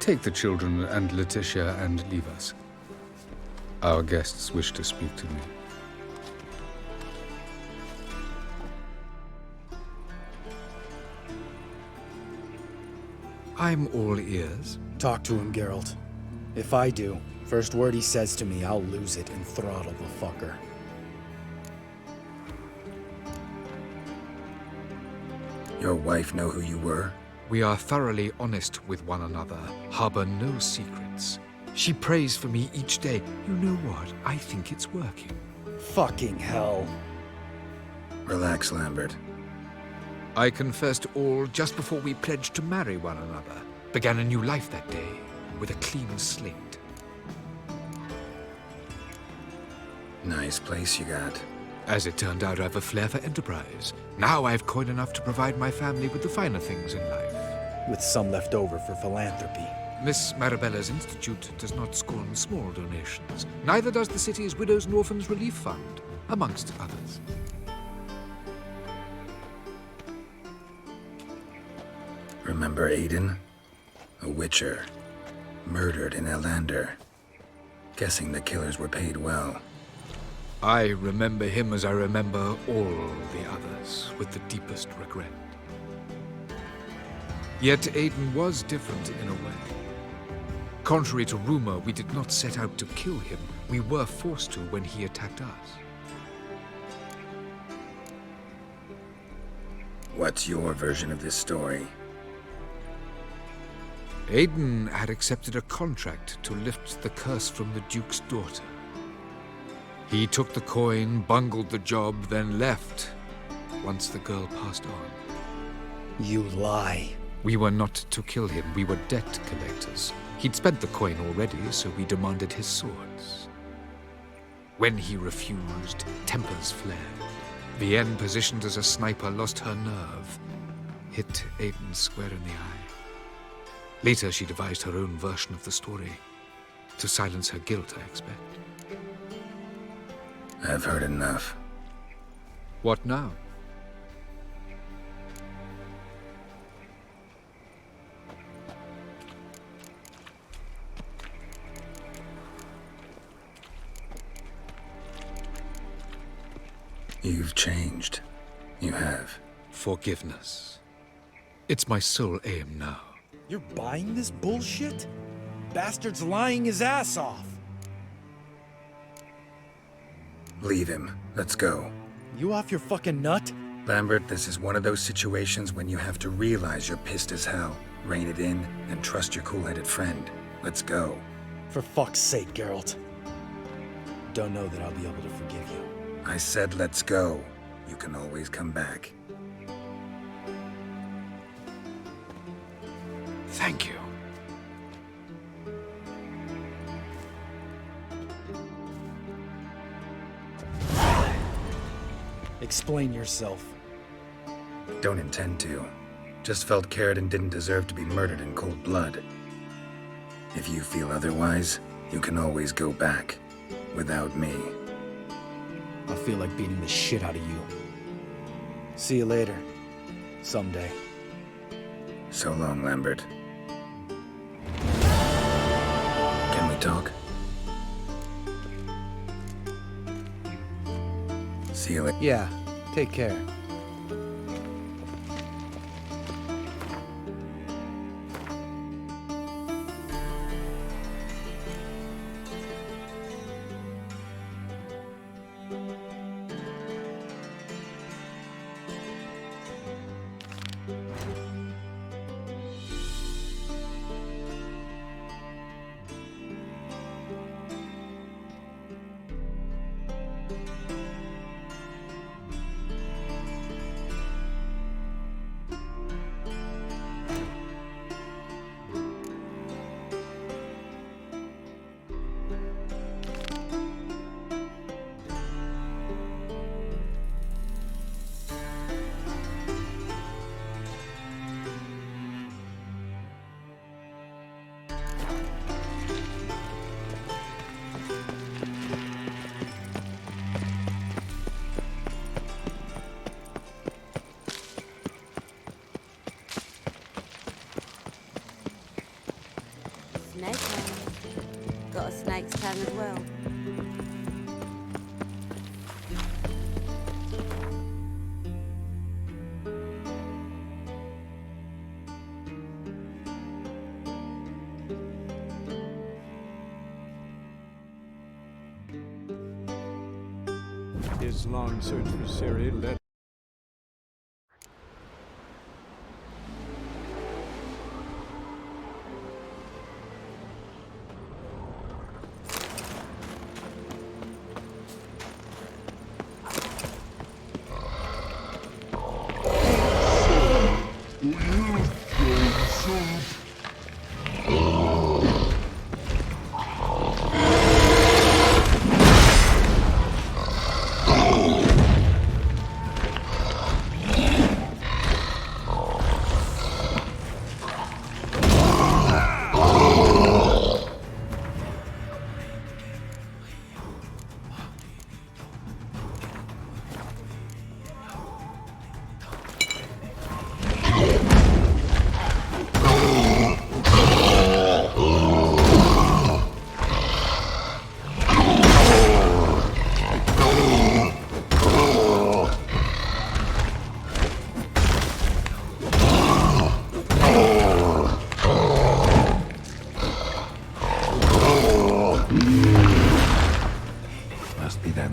take the children and Letitia and leave us. Our guests wish to speak to me. I'm all ears. Talk to him, Geralt. If I do, first word he says to me, I'll lose it and throttle the fucker. Your wife know who you were? We are thoroughly honest with one another, harbor no secrets. She prays for me each day. You know what? I think it's working. Fucking hell. Relax, Lambert. I confessed all just before we pledged to marry one another. Began a new life that day, with a clean slate. Nice place you got. As it turned out, I've a flair for enterprise. Now I've coin enough to provide my family with the finer things in life. With some left over for philanthropy. Miss Marabella's institute does not scorn small donations. Neither does the city's Widows and Orphans Relief Fund, amongst others. Remember Aiden? A witcher. Murdered in Elander. Guessing the killers were paid well. I remember him as I remember all the others, with the deepest regret. Yet Aiden was different in a way. Contrary to rumor, we did not set out to kill him. We were forced to when he attacked us. What's your version of this story? Aiden had accepted a contract to lift the curse from the Duke's daughter. He took the coin, bungled the job, then left, once the girl passed on. You lie. We were not to kill him, we were debt collectors. He'd spent the coin already, so we demanded his swords. When he refused, tempers flared. Vienne, positioned as a sniper, lost her nerve. Hit Aiden square in the eye. Later, she devised her own version of the story. To silence her guilt, I expect. I've heard enough. What now? You've changed. You have. Forgiveness. It's my sole aim now. You're buying this bullshit? Bastard's lying his ass off. Leave him. Let's go. You off your fucking nut? Lambert, this is one of those situations when you have to realize you're pissed as hell, rein it in, and trust your cool-headed friend. Let's go. For fuck's sake, Geralt. Don't know that I'll be able to forgive you. I said let's go. You can always come back. Thank you. Explain yourself. Don't intend to. Just felt Carradine didn't deserve to be murdered in cold blood. If you feel otherwise, you can always go back. Without me. I feel like beating the shit out of you. See you later. Someday. So long, Lambert. Can we talk? See you later. Yeah, take care. can as well. His long search for Ciri led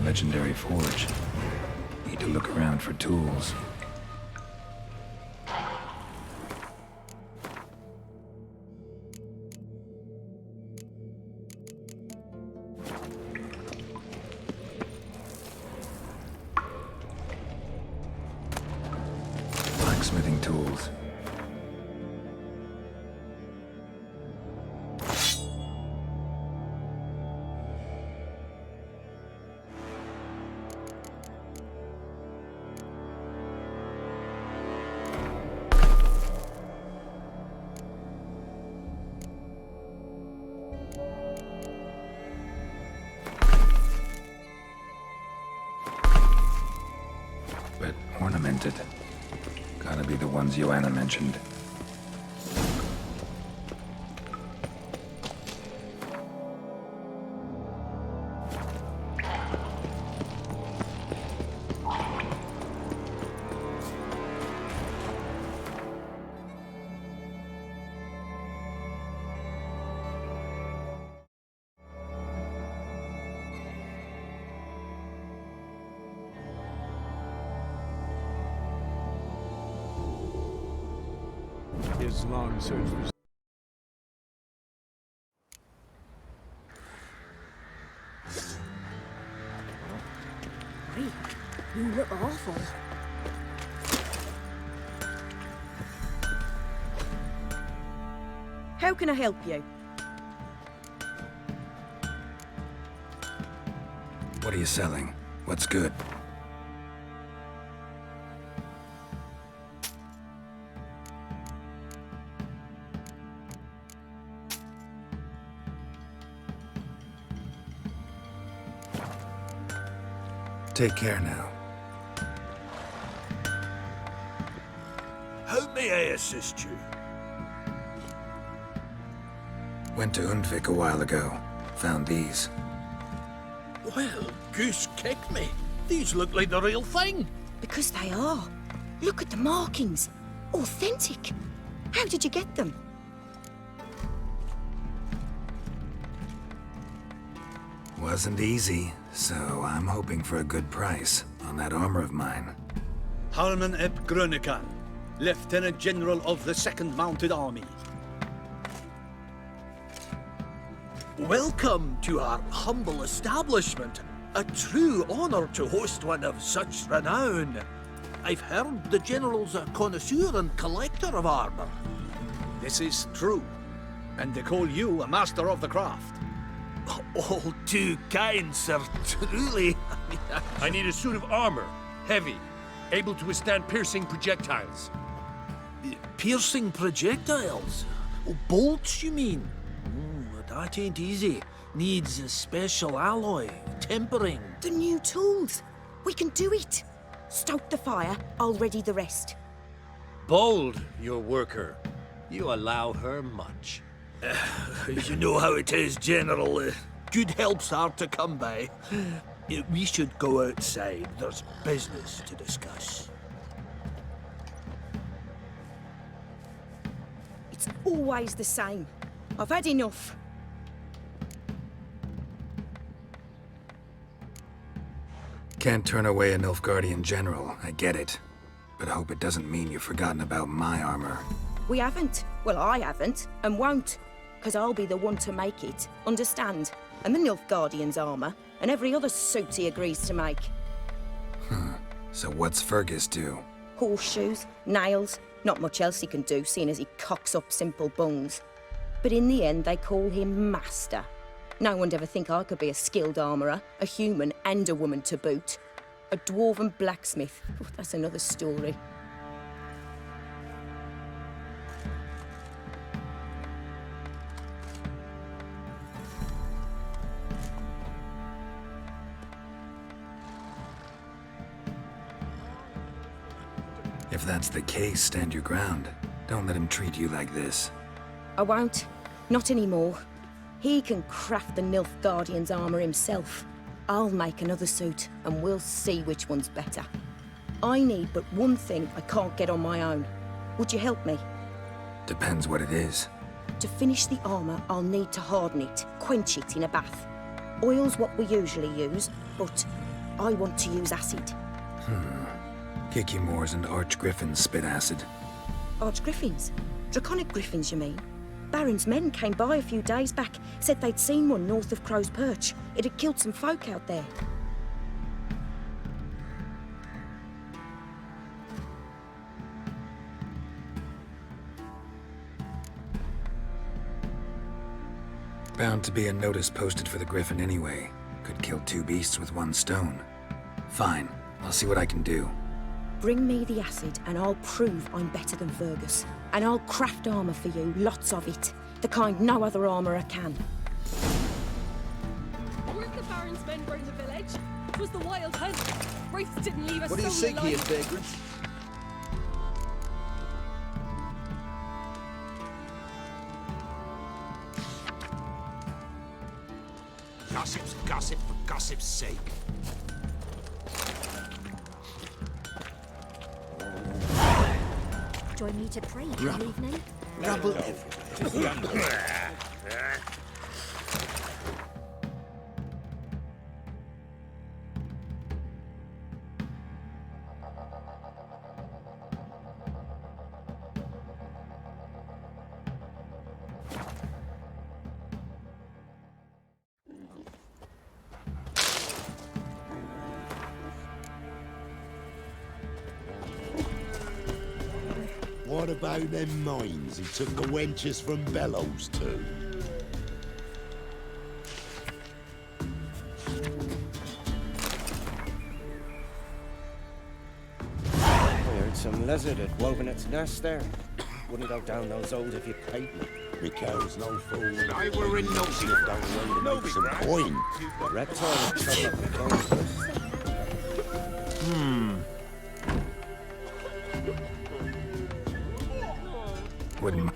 legendary forge. Need to look around for tools. Blacksmithing tools. But ornamented. Gotta be the ones Joanna mentioned. his long search for You look awful. How can I help you? What are you selling? What's good? Take care now. How may I assist you? Went to Undvik a while ago. Found these. Well, goose kick me. These look like the real thing. Because they are. Look at the markings. Authentic. How did you get them? Wasn't easy, so I'm hoping for a good price on that armor of mine. Harman ep Grönekan, Lieutenant General of the 2nd Mounted Army. Welcome to our humble establishment. A true honor to host one of such renown. I've heard the General's a connoisseur and collector of armor. This is true, and they call you a master of the craft. All too kind, sir, truly. I need a suit of armor, heavy, able to withstand piercing projectiles. Piercing projectiles? Oh, bolts, you mean? That ain't easy. Needs a special alloy, tempering. The new tools. We can do it. Stoke the fire, I'll ready the rest. Bold, your worker. You allow her much. You know how it is, General. good help's hard to come by. We should go outside. There's business to discuss. It's always the same. I've had enough. Can't turn away a Nilfgaardian general, I get it. But I hope it doesn't mean you've forgotten about my armor. We haven't. Well, I haven't, and won't. Because I'll be the one to make it, understand? And the Nilfgaardian's armor, and every other suit he agrees to make. So what's Fergus do? Horseshoes, nails, not much else he can do, seeing as he cocks up simple bungs. But in the end, they call him Master. No one'd ever think I could be a skilled armourer, a human and a woman to boot. A dwarven blacksmith. Oh, that's another story. If that's the case, stand your ground. Don't let him treat you like this. I won't. Not anymore. He can craft the Nilfgaardian's armour himself. I'll make another suit, and we'll see which one's better. I need but one thing I can't get on my own. Would you help me? Depends what it is. To finish the armour, I'll need to harden it, quench it in a bath. Oil's what we usually use, but I want to use acid. Kikimoors and archgriffins spit acid. Archgriffins? Draconic griffins, you mean? Baron's men came by a few days back, said they'd seen one north of Crow's Perch. It had killed some folk out there. Bound to be a notice posted for the griffin anyway. Could kill two beasts with one stone. Fine, I'll see what I can do. Bring me the acid and I'll prove I'm better than Fergus. And I'll craft armour for you, lots of it. The kind no other armourer can. Weren't the Baron's men round the village? It was the wild hunt. Wraiths didn't leave us. What do you seek here, vagrants? Gossip's gossip for gossip's sake. Join me to pray for the evening. Rubble everywhere. What about them mines he took the wenches from Bellows to? I heard some lizard had woven its nest there. Wouldn't go down those holes if you paid me. Because no fool. I were in no slip down the road to make some coin. The reptile would chop up the coin. Wouldn't.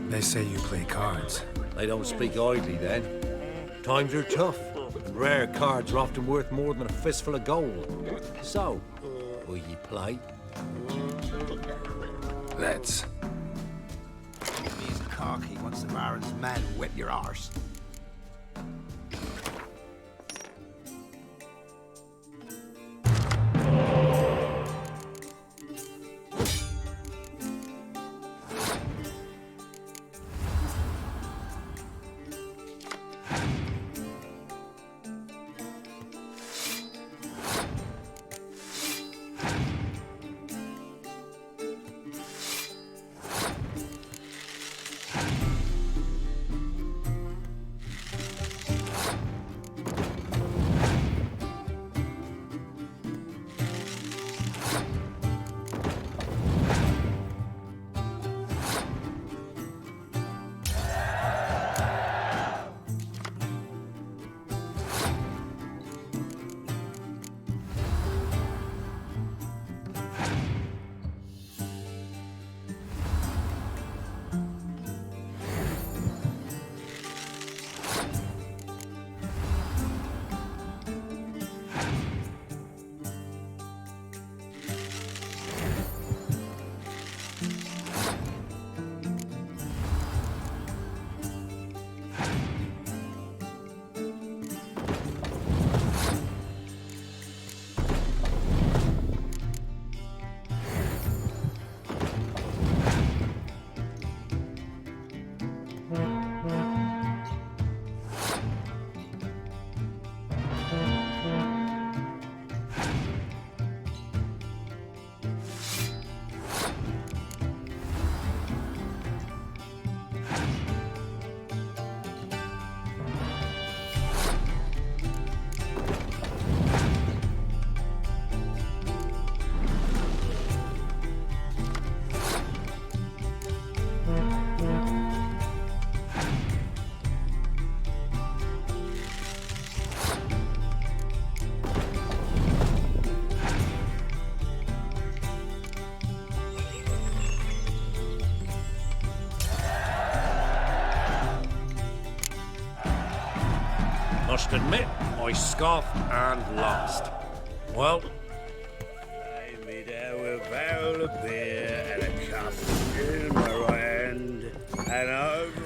They say you play cards. They don't speak idly then. Times are tough, and rare cards are often worth more than a fistful of gold. So, will ye play? Let's. Give me his khaki once the Baron's men whip your arse. must admit, I scoffed and lost. Well, lay me down with a barrel of beer and a cup in my right hand, and over.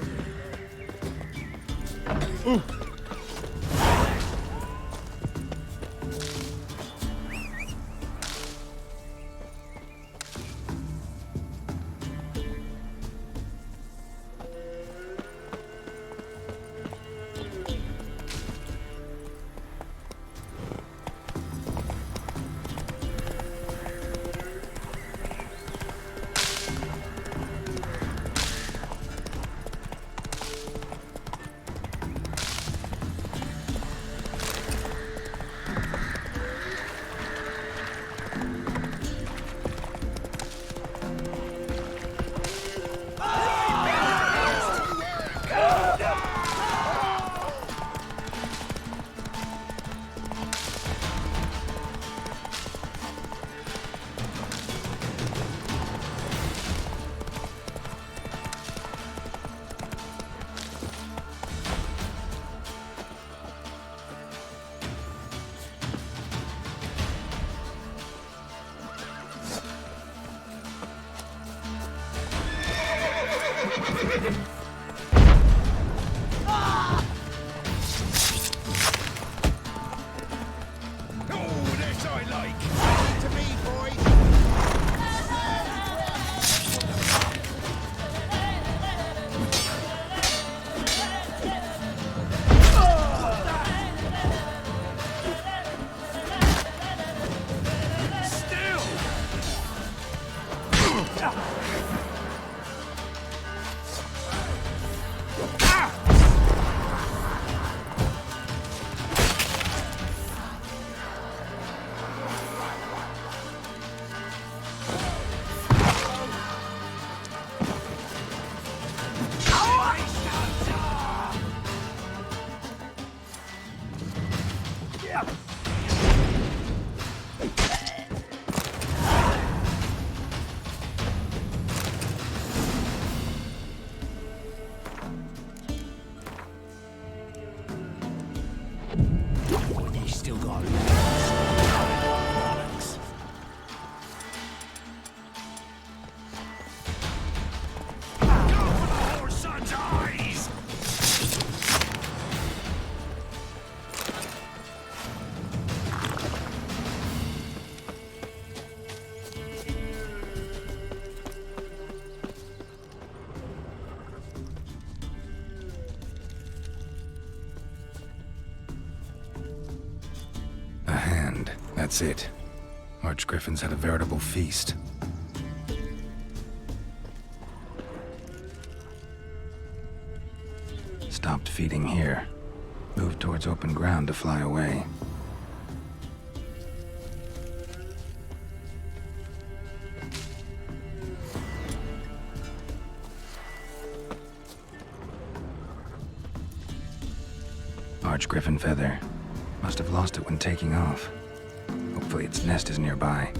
That's it. Archgriffins had a veritable feast. Stopped feeding here. Moved towards open ground to fly away. Archgriffin feather. Must have lost it when taking off. Hopefully its nest is nearby.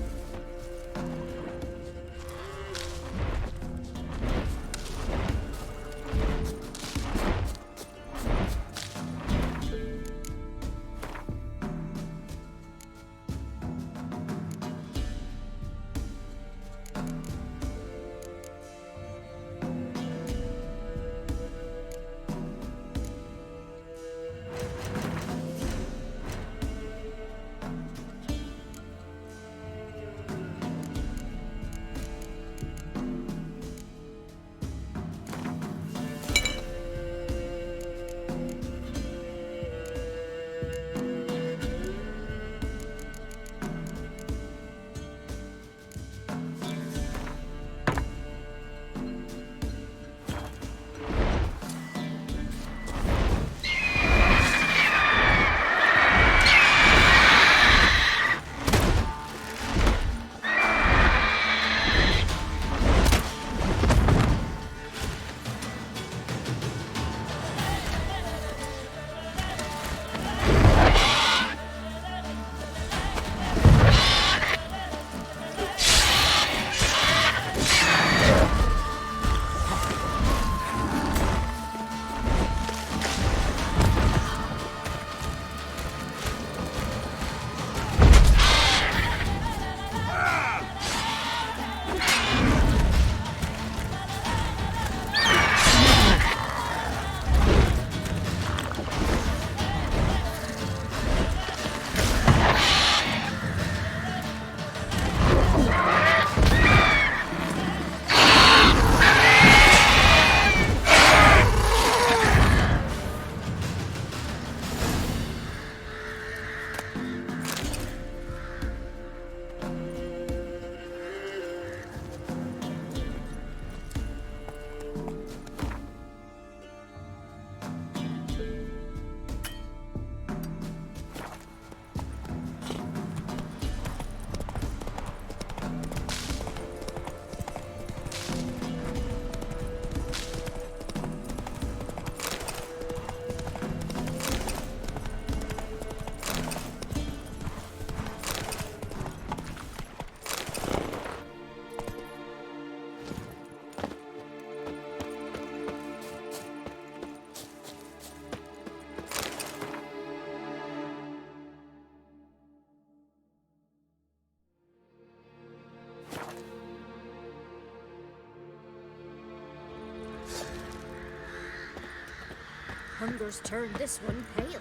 Hunger's turned this one pale.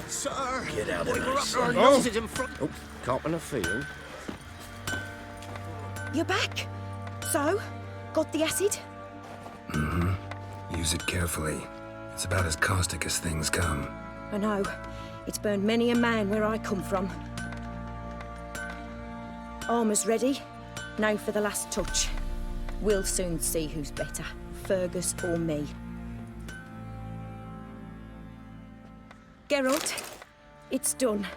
Sir! Get out of we're there, up to son. our noses in front. Oh, caught in a field. You're back. So, got the acid? Mm-hmm. Use it carefully. It's about as caustic as things come. I know. It's burned many a man where I come from. Armor's ready. Now for the last touch. We'll soon see who's better, Fergus or me. Geralt, it's done.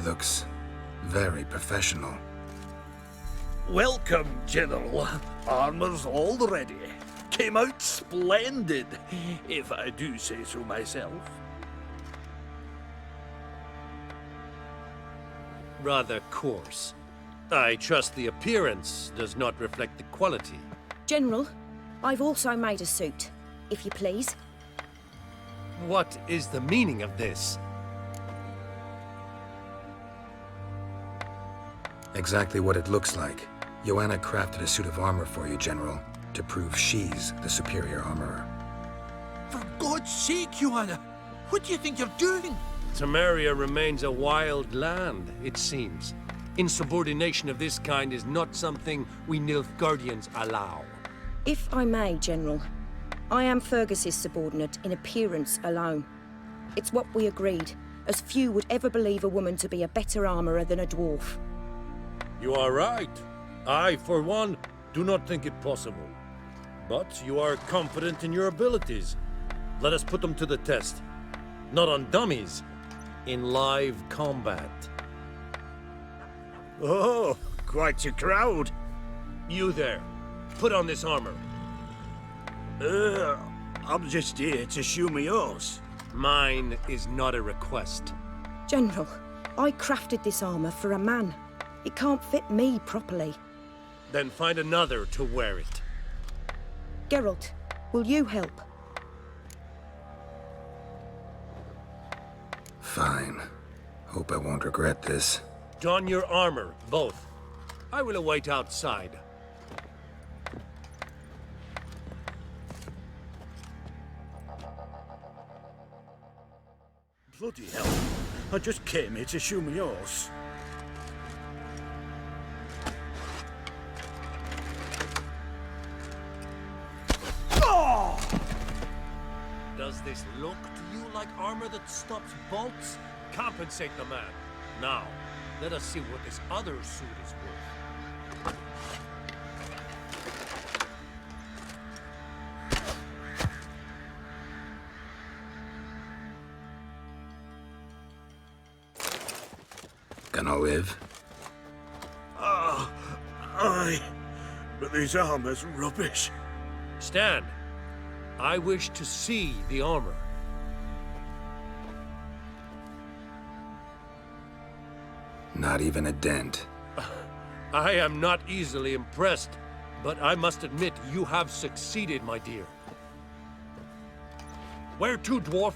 Looks very professional. Welcome, General. Armor's all ready. Came out splendid, if I do say so myself. Rather coarse. I trust the appearance does not reflect the quality. General, I've also made a suit, if you please. What is the meaning of this? Exactly what it looks like. Joanna crafted a suit of armor for you, General, to prove she's the superior armorer. For God's sake, Joanna, what do you think you're doing? Temeria remains a wild land, it seems. Insubordination of this kind is not something we Nilfgaardians allow. If I may, General, I am Fergus's subordinate in appearance alone. It's what we agreed, as few would ever believe a woman to be a better armorer than a dwarf. You are right. I, for one, do not think it possible. But you are confident in your abilities. Let us put them to the test. Not on dummies, in live combat. Oh, quite a crowd. You there, put on this armor. I'm just here to show me yours. Mine is not a request. General, I crafted this armor for a man. It can't fit me properly. Then find another to wear it. Geralt, will you help? Fine. Hope I won't regret this. Don your armor, both. I will await outside. Bloody hell. I just came here to show me yours. Does this look to you like armor that stops bolts? Compensate the man. Now, let us see what this other suit is worth. Gonna live? Aye. But this armor's rubbish. Stand. I wish to see the armor. Not even a dent. I am not easily impressed, but I must admit you have succeeded, my dear. Where to, dwarf?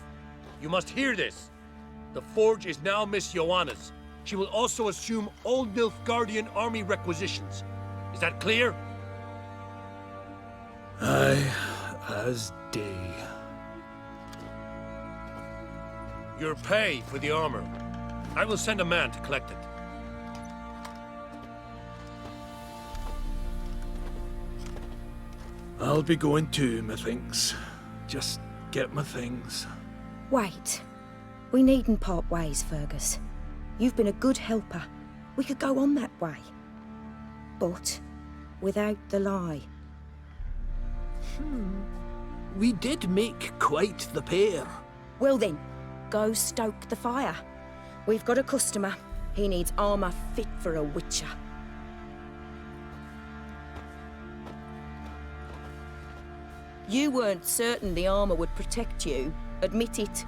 You must hear this. The forge is now Miss Joanna's. She will also assume all Nilfgaardian army requisitions. Is that clear? Aye, as day. Your pay for the armor. I will send a man to collect it. I'll be going too, methinks. Just get my things. Wait. We needn't part ways, Fergus. You've been a good helper. We could go on that way. But without the lie. We did make quite the pair. Well then, go stoke the fire. We've got a customer. He needs armor fit for a witcher. You weren't certain the armor would protect you. Admit it.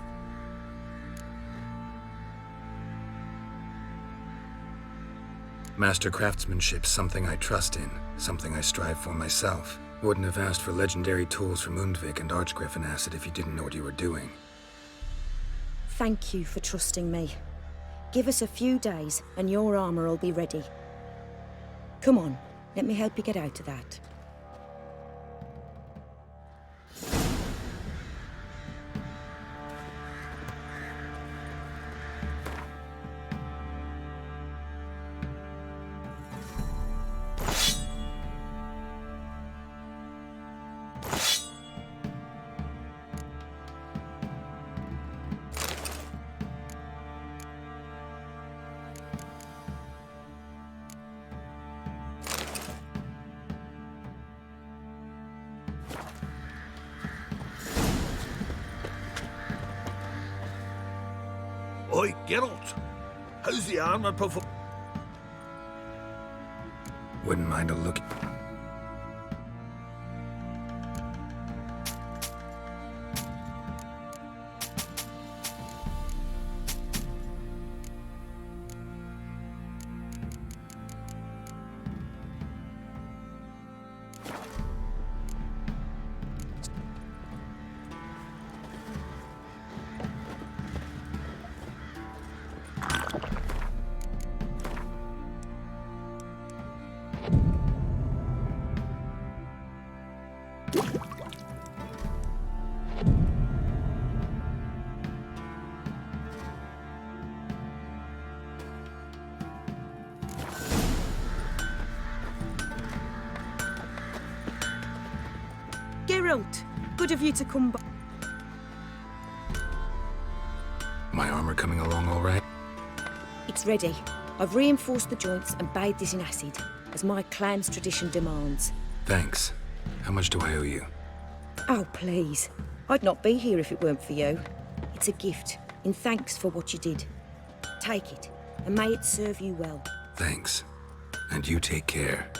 Master craftsmanship's something I trust in, something I strive for myself. Wouldn't have asked for legendary tools from Undvik and Archgriffin acid if you didn't know what you were doing. Thank you for trusting me. Give us a few days and your armor will be ready. Come on, let me help you get out of that. Oi, Geralt. How's the armor perform? Wouldn't mind a look. Geralt, good of you to come back. My armor coming along all right? It's ready. I've reinforced the joints and bathed it in acid, as my clan's tradition demands. Thanks. How much do I owe you? Oh, please. I'd not be here if it weren't for you. It's a gift, in thanks for what you did. Take it, and may it serve you well. Thanks. And you take care.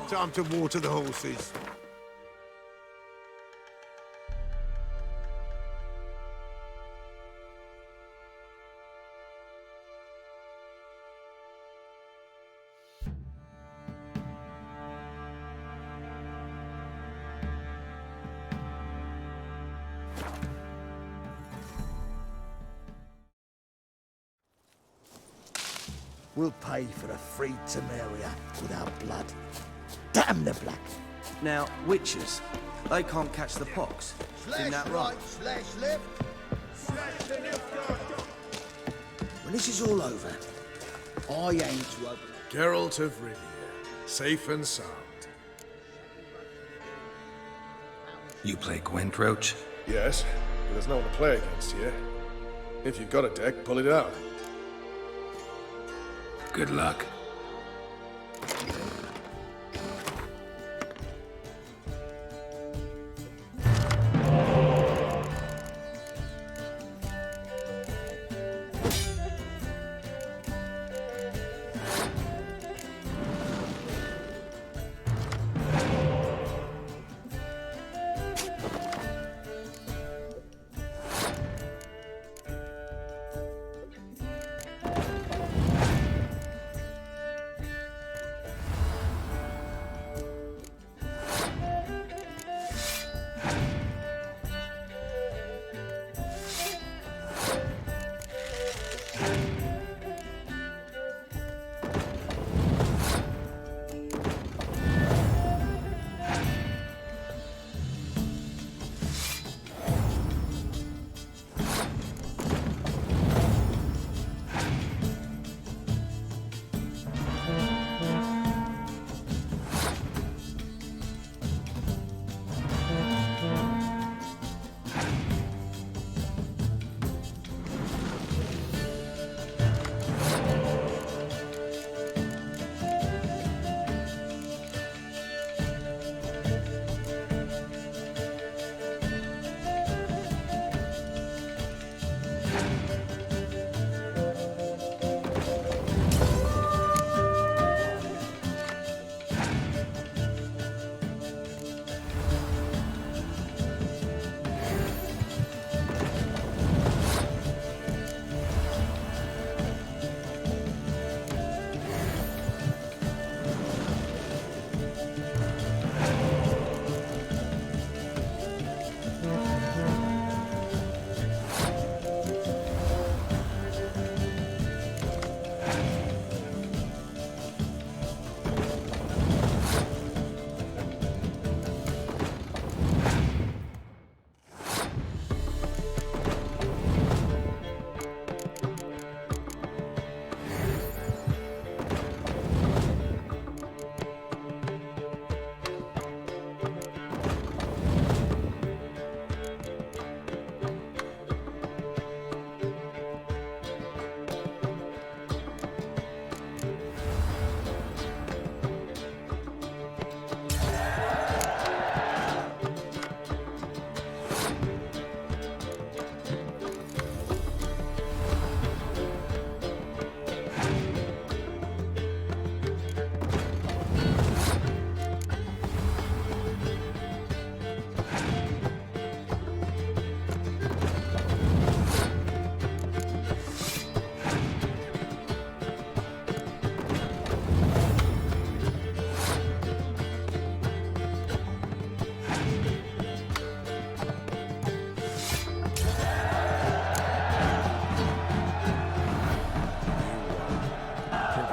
Time to water the horses. We'll pay for a free Temeria without blood. Damn the black. Now, witches, they can't catch the pox. Isn't that right? When this is all over, I aim to open... Geralt of Rivia, safe and sound. You play Gwent, Roach? Yes, but there's no one to play against here. If you've got a deck, pull it out. Good luck.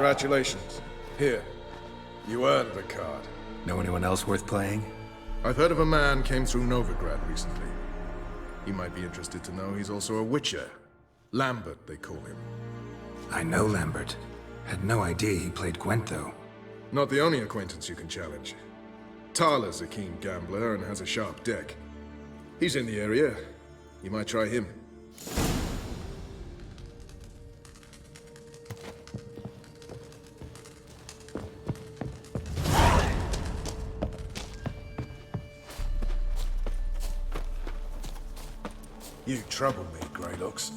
Congratulations. Here. You earned the card. Know anyone else worth playing? I've heard of a man came through Novigrad recently. You might be interested to know he's also a witcher. Lambert, they call him. I know Lambert. Had no idea he played Gwent, though. Not the only acquaintance you can challenge. Tala's a keen gambler and has a sharp deck. He's in the area. You might try him. You trouble me, Greylocks.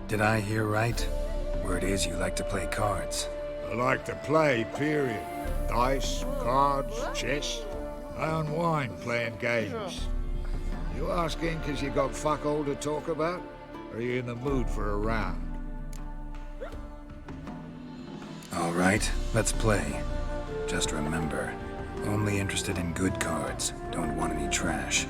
Did I hear right? Word is you like to play cards. I like to play, period. Dice, cards, chess. I unwind playing games. You asking because you got fuck all to talk about? Or are you in the mood for a round? All right, let's play. Just remember, only interested in good cards. Don't want any trash.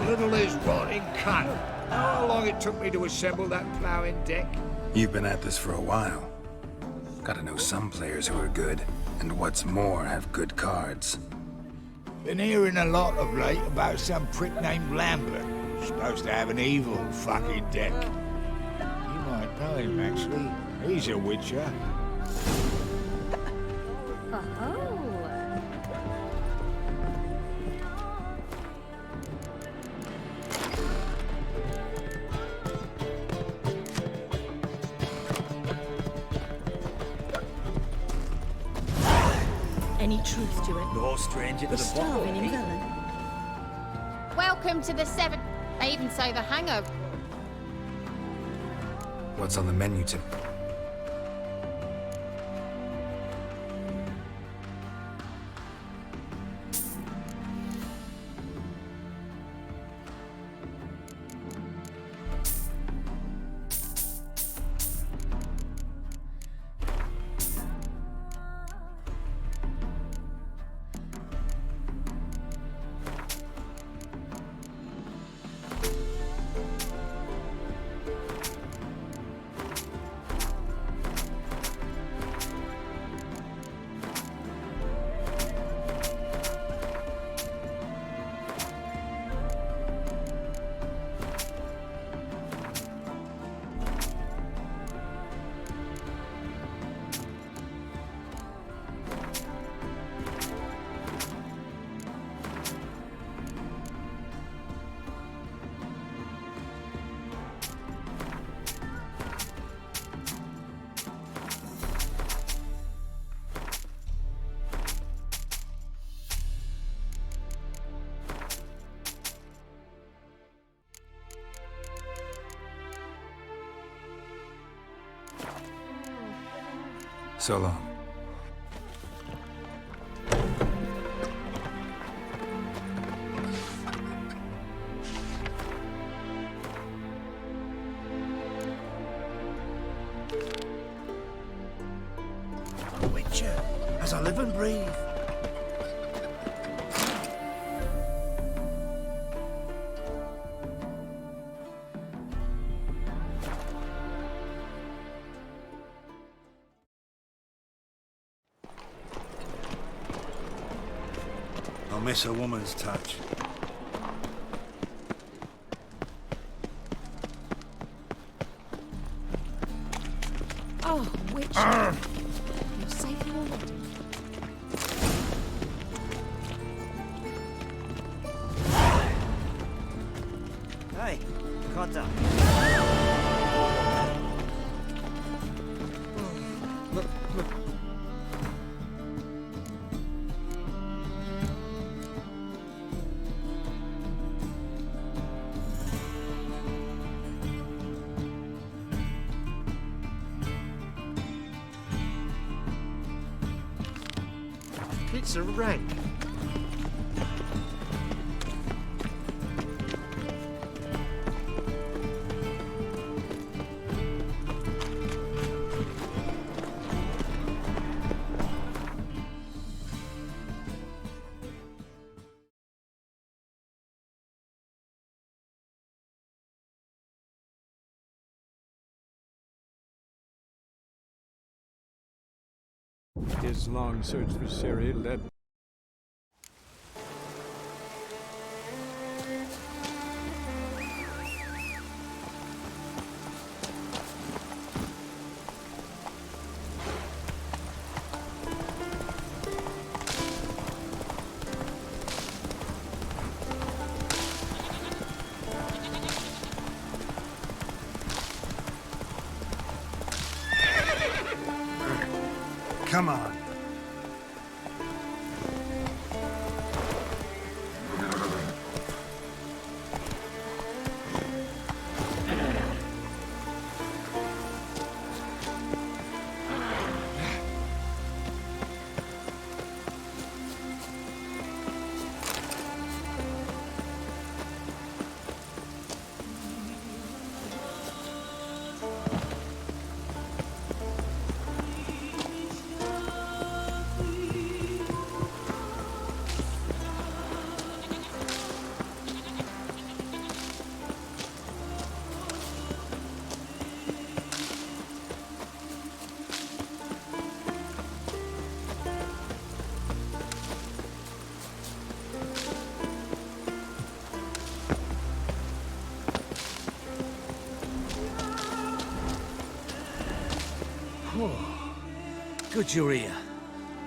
Little is rotting cunt. How long it took me to assemble that ploughing deck? You've been at this for a while. Gotta know some players who are good, and what's more, have good cards. Been hearing a lot of late about some prick named Lambert. Supposed to have an evil fucking deck. You might know him, actually. He's a witcher. Oh. Any truth to it? No stranger to the Starving in bottle. Velen. Welcome to the seventh. They even say the hangover. What's on the menu, Tim? So long. A witcher, as I live and breathe. I'll miss a woman's touch. Oh, witcher. You're safe already. Hey, Cotta. It's a rank. His long search for Ciri led. Come on. Good you're here.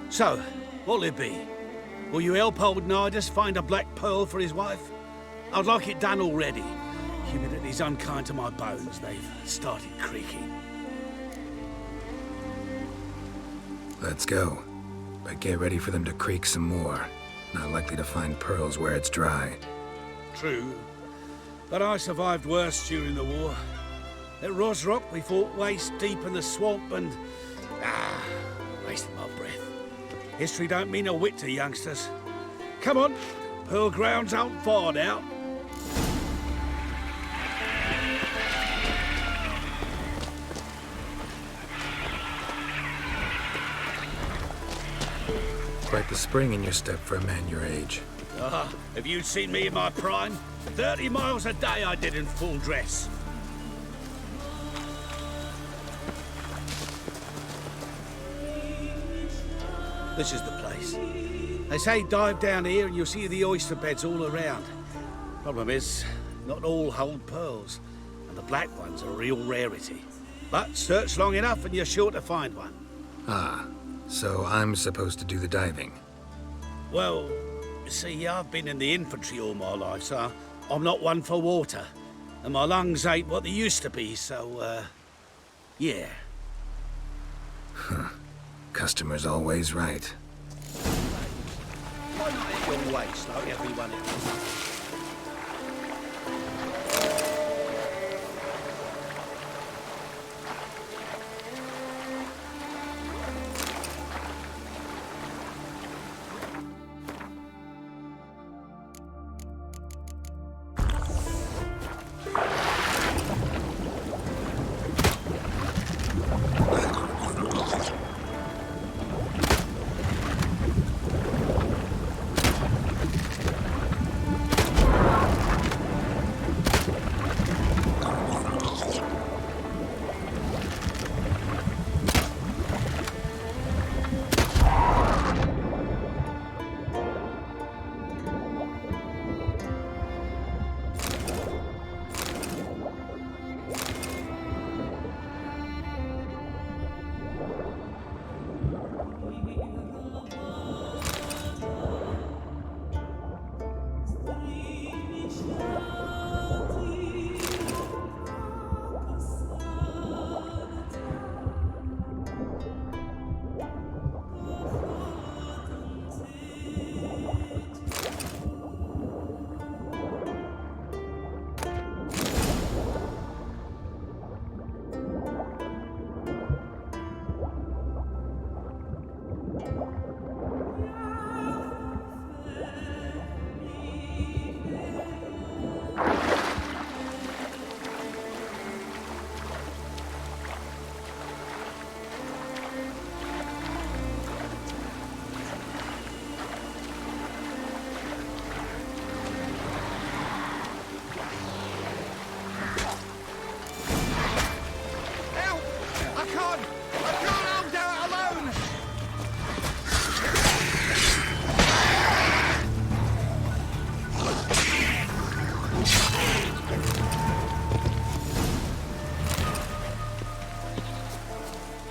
So, what'll it be? Will you help old Nidus find a black pearl for his wife? I'd like it done already. Humidity's unkind to my bones. They've started creaking. Let's go. But get ready for them to creak some more. Not likely to find pearls where it's dry. True. But I survived worse during the war. At Rosrock, we fought waist deep in the swamp and... wasted my breath. History don't mean a whit to youngsters. Come on, Pearl Grounds aren't far now. Quite the spring in your step for a man your age. Have you seen me in my prime? 30 miles a day I did in full dress. This is the place. They say dive down here and you'll see the oyster beds all around. Problem is, not all hold pearls, and the black ones are a real rarity. But search long enough and you're sure to find one. Ah, so I'm supposed to do the diving. Well, see, I've been in the infantry all my life, so I'm not one for water. And my lungs ain't what they used to be, so, yeah. Huh. Customer's always right. Why not hit your waist like everyone else?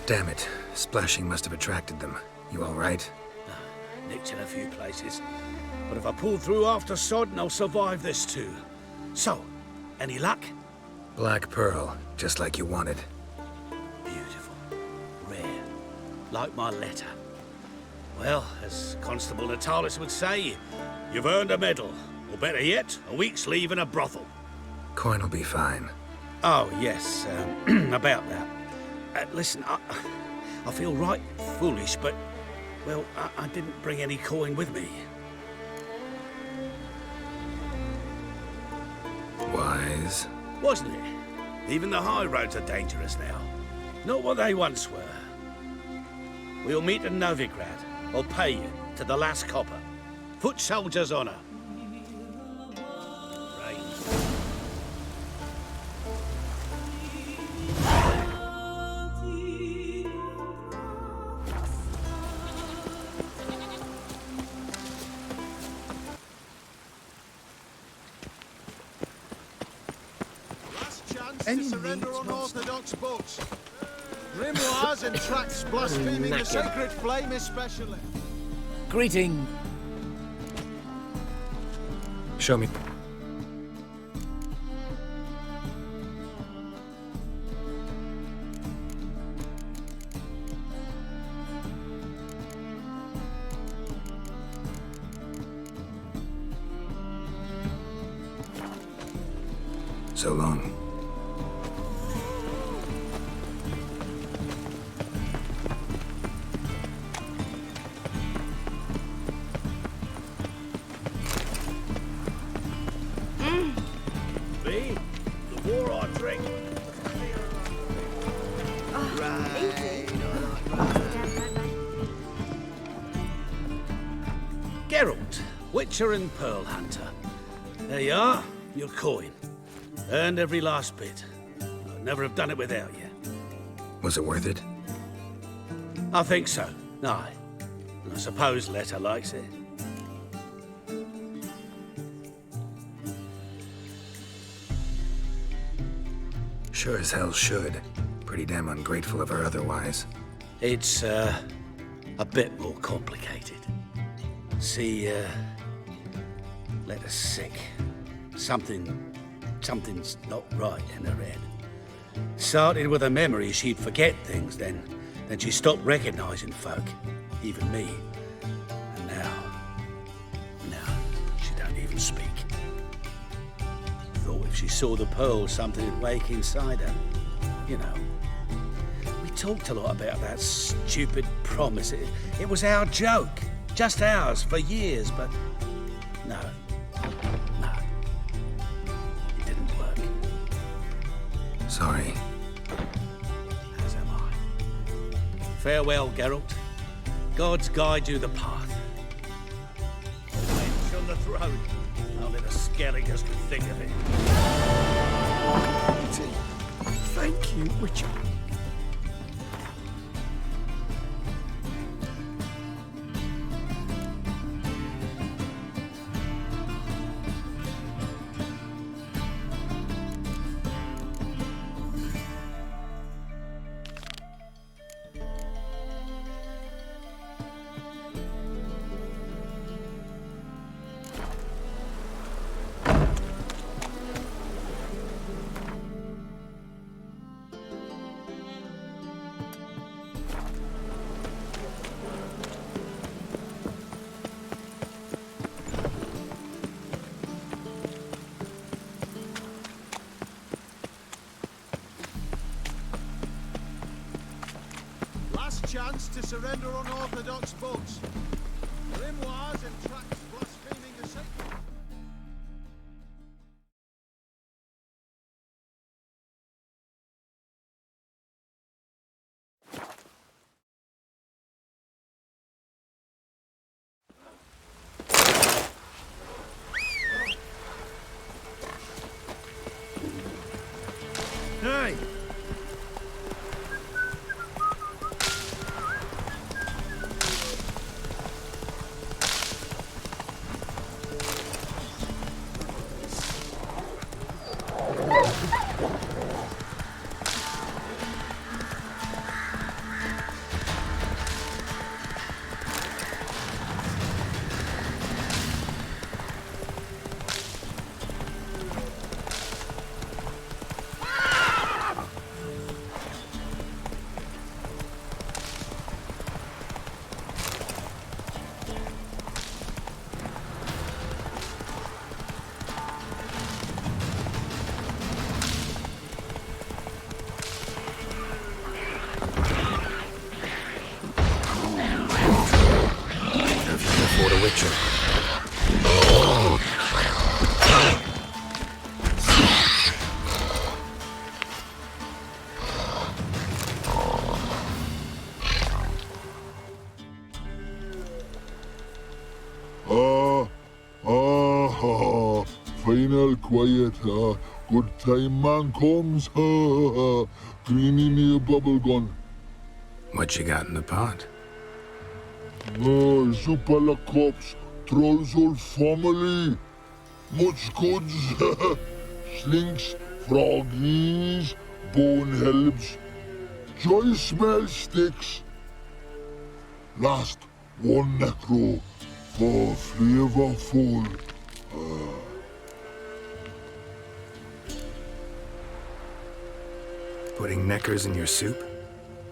Damn it. Splashing must have attracted them. You all right? Nicked in a few places. But if I pull through after Sodden, I'll survive this too. So, any luck? Black pearl, just like you wanted. Beautiful. Rare. Like my letter. Well, as Constable Natalis would say, you've earned a medal. Or better yet, a week's leave in a brothel. Coin will be fine. Oh, yes. About that. Listen, I feel right foolish, but, well, I didn't bring any coin with me. Wise. Wasn't it? Even the high roads are dangerous now. Not what they once were. We'll meet in Novigrad. I'll pay you to the last copper. Foot soldier's honor. Any surrender unorthodox books. Grimoires and tracts blaspheming the sacred flame especially. Greeting. Show me. So long. Me? The war I drink. Geralt, Witcher and Pearl Hunter. There you are, your coin. Earned every last bit. I'd never have done it without you. Was it worth it? I think so. Aye. I suppose Letter likes it. Sure as hell should. Pretty damn ungrateful of her otherwise. It's, a bit more complicated. See, Letter's sick. Something's not right in her head. Started with a memory she'd forget things, then she stopped recognizing folk, even me. And now she don't even speak. Thought if she saw the pearl, something would wake inside her. You know. We talked a lot about that stupid promise. It was our joke. Just ours for years, but no. It didn't work. Sorry. As am I. Farewell, Geralt. Gods guide you the path. Wench on the throne. Only the Skelligers could think of it. Thank you, Witcher. Chance to surrender unorthodox boats. Grimoires and tracts blaspheming the sacred. Hey! Final quiet, good time man comes, Greeny me a bubble gun. What you got in the pot? Super la cops, trolls whole family. Much goods, slinks, froggies, bone helps, Joy smell sticks. Last one necro for flavorful. Putting neckers in your soup?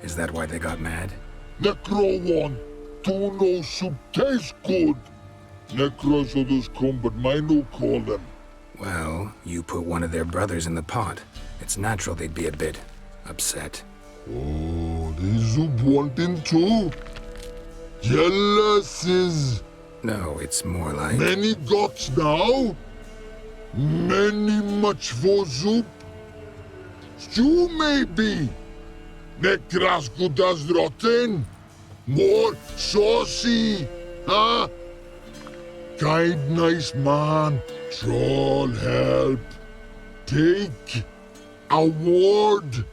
Is that why they got mad? Necro one. Do no soup taste good. Necros others come, but mine no call them. Well, you put one of their brothers in the pot. It's natural they'd be a bit upset. Oh, they soup wanting too. Jealousies. No, it's more like... Many gods now. Many much for soup. Stew maybe. Necras good as rotten. More saucy. Huh? Kind nice man. Troll help. Take. Award.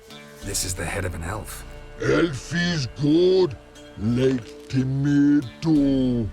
This is the head of an elf. Elf is good. Like tomato.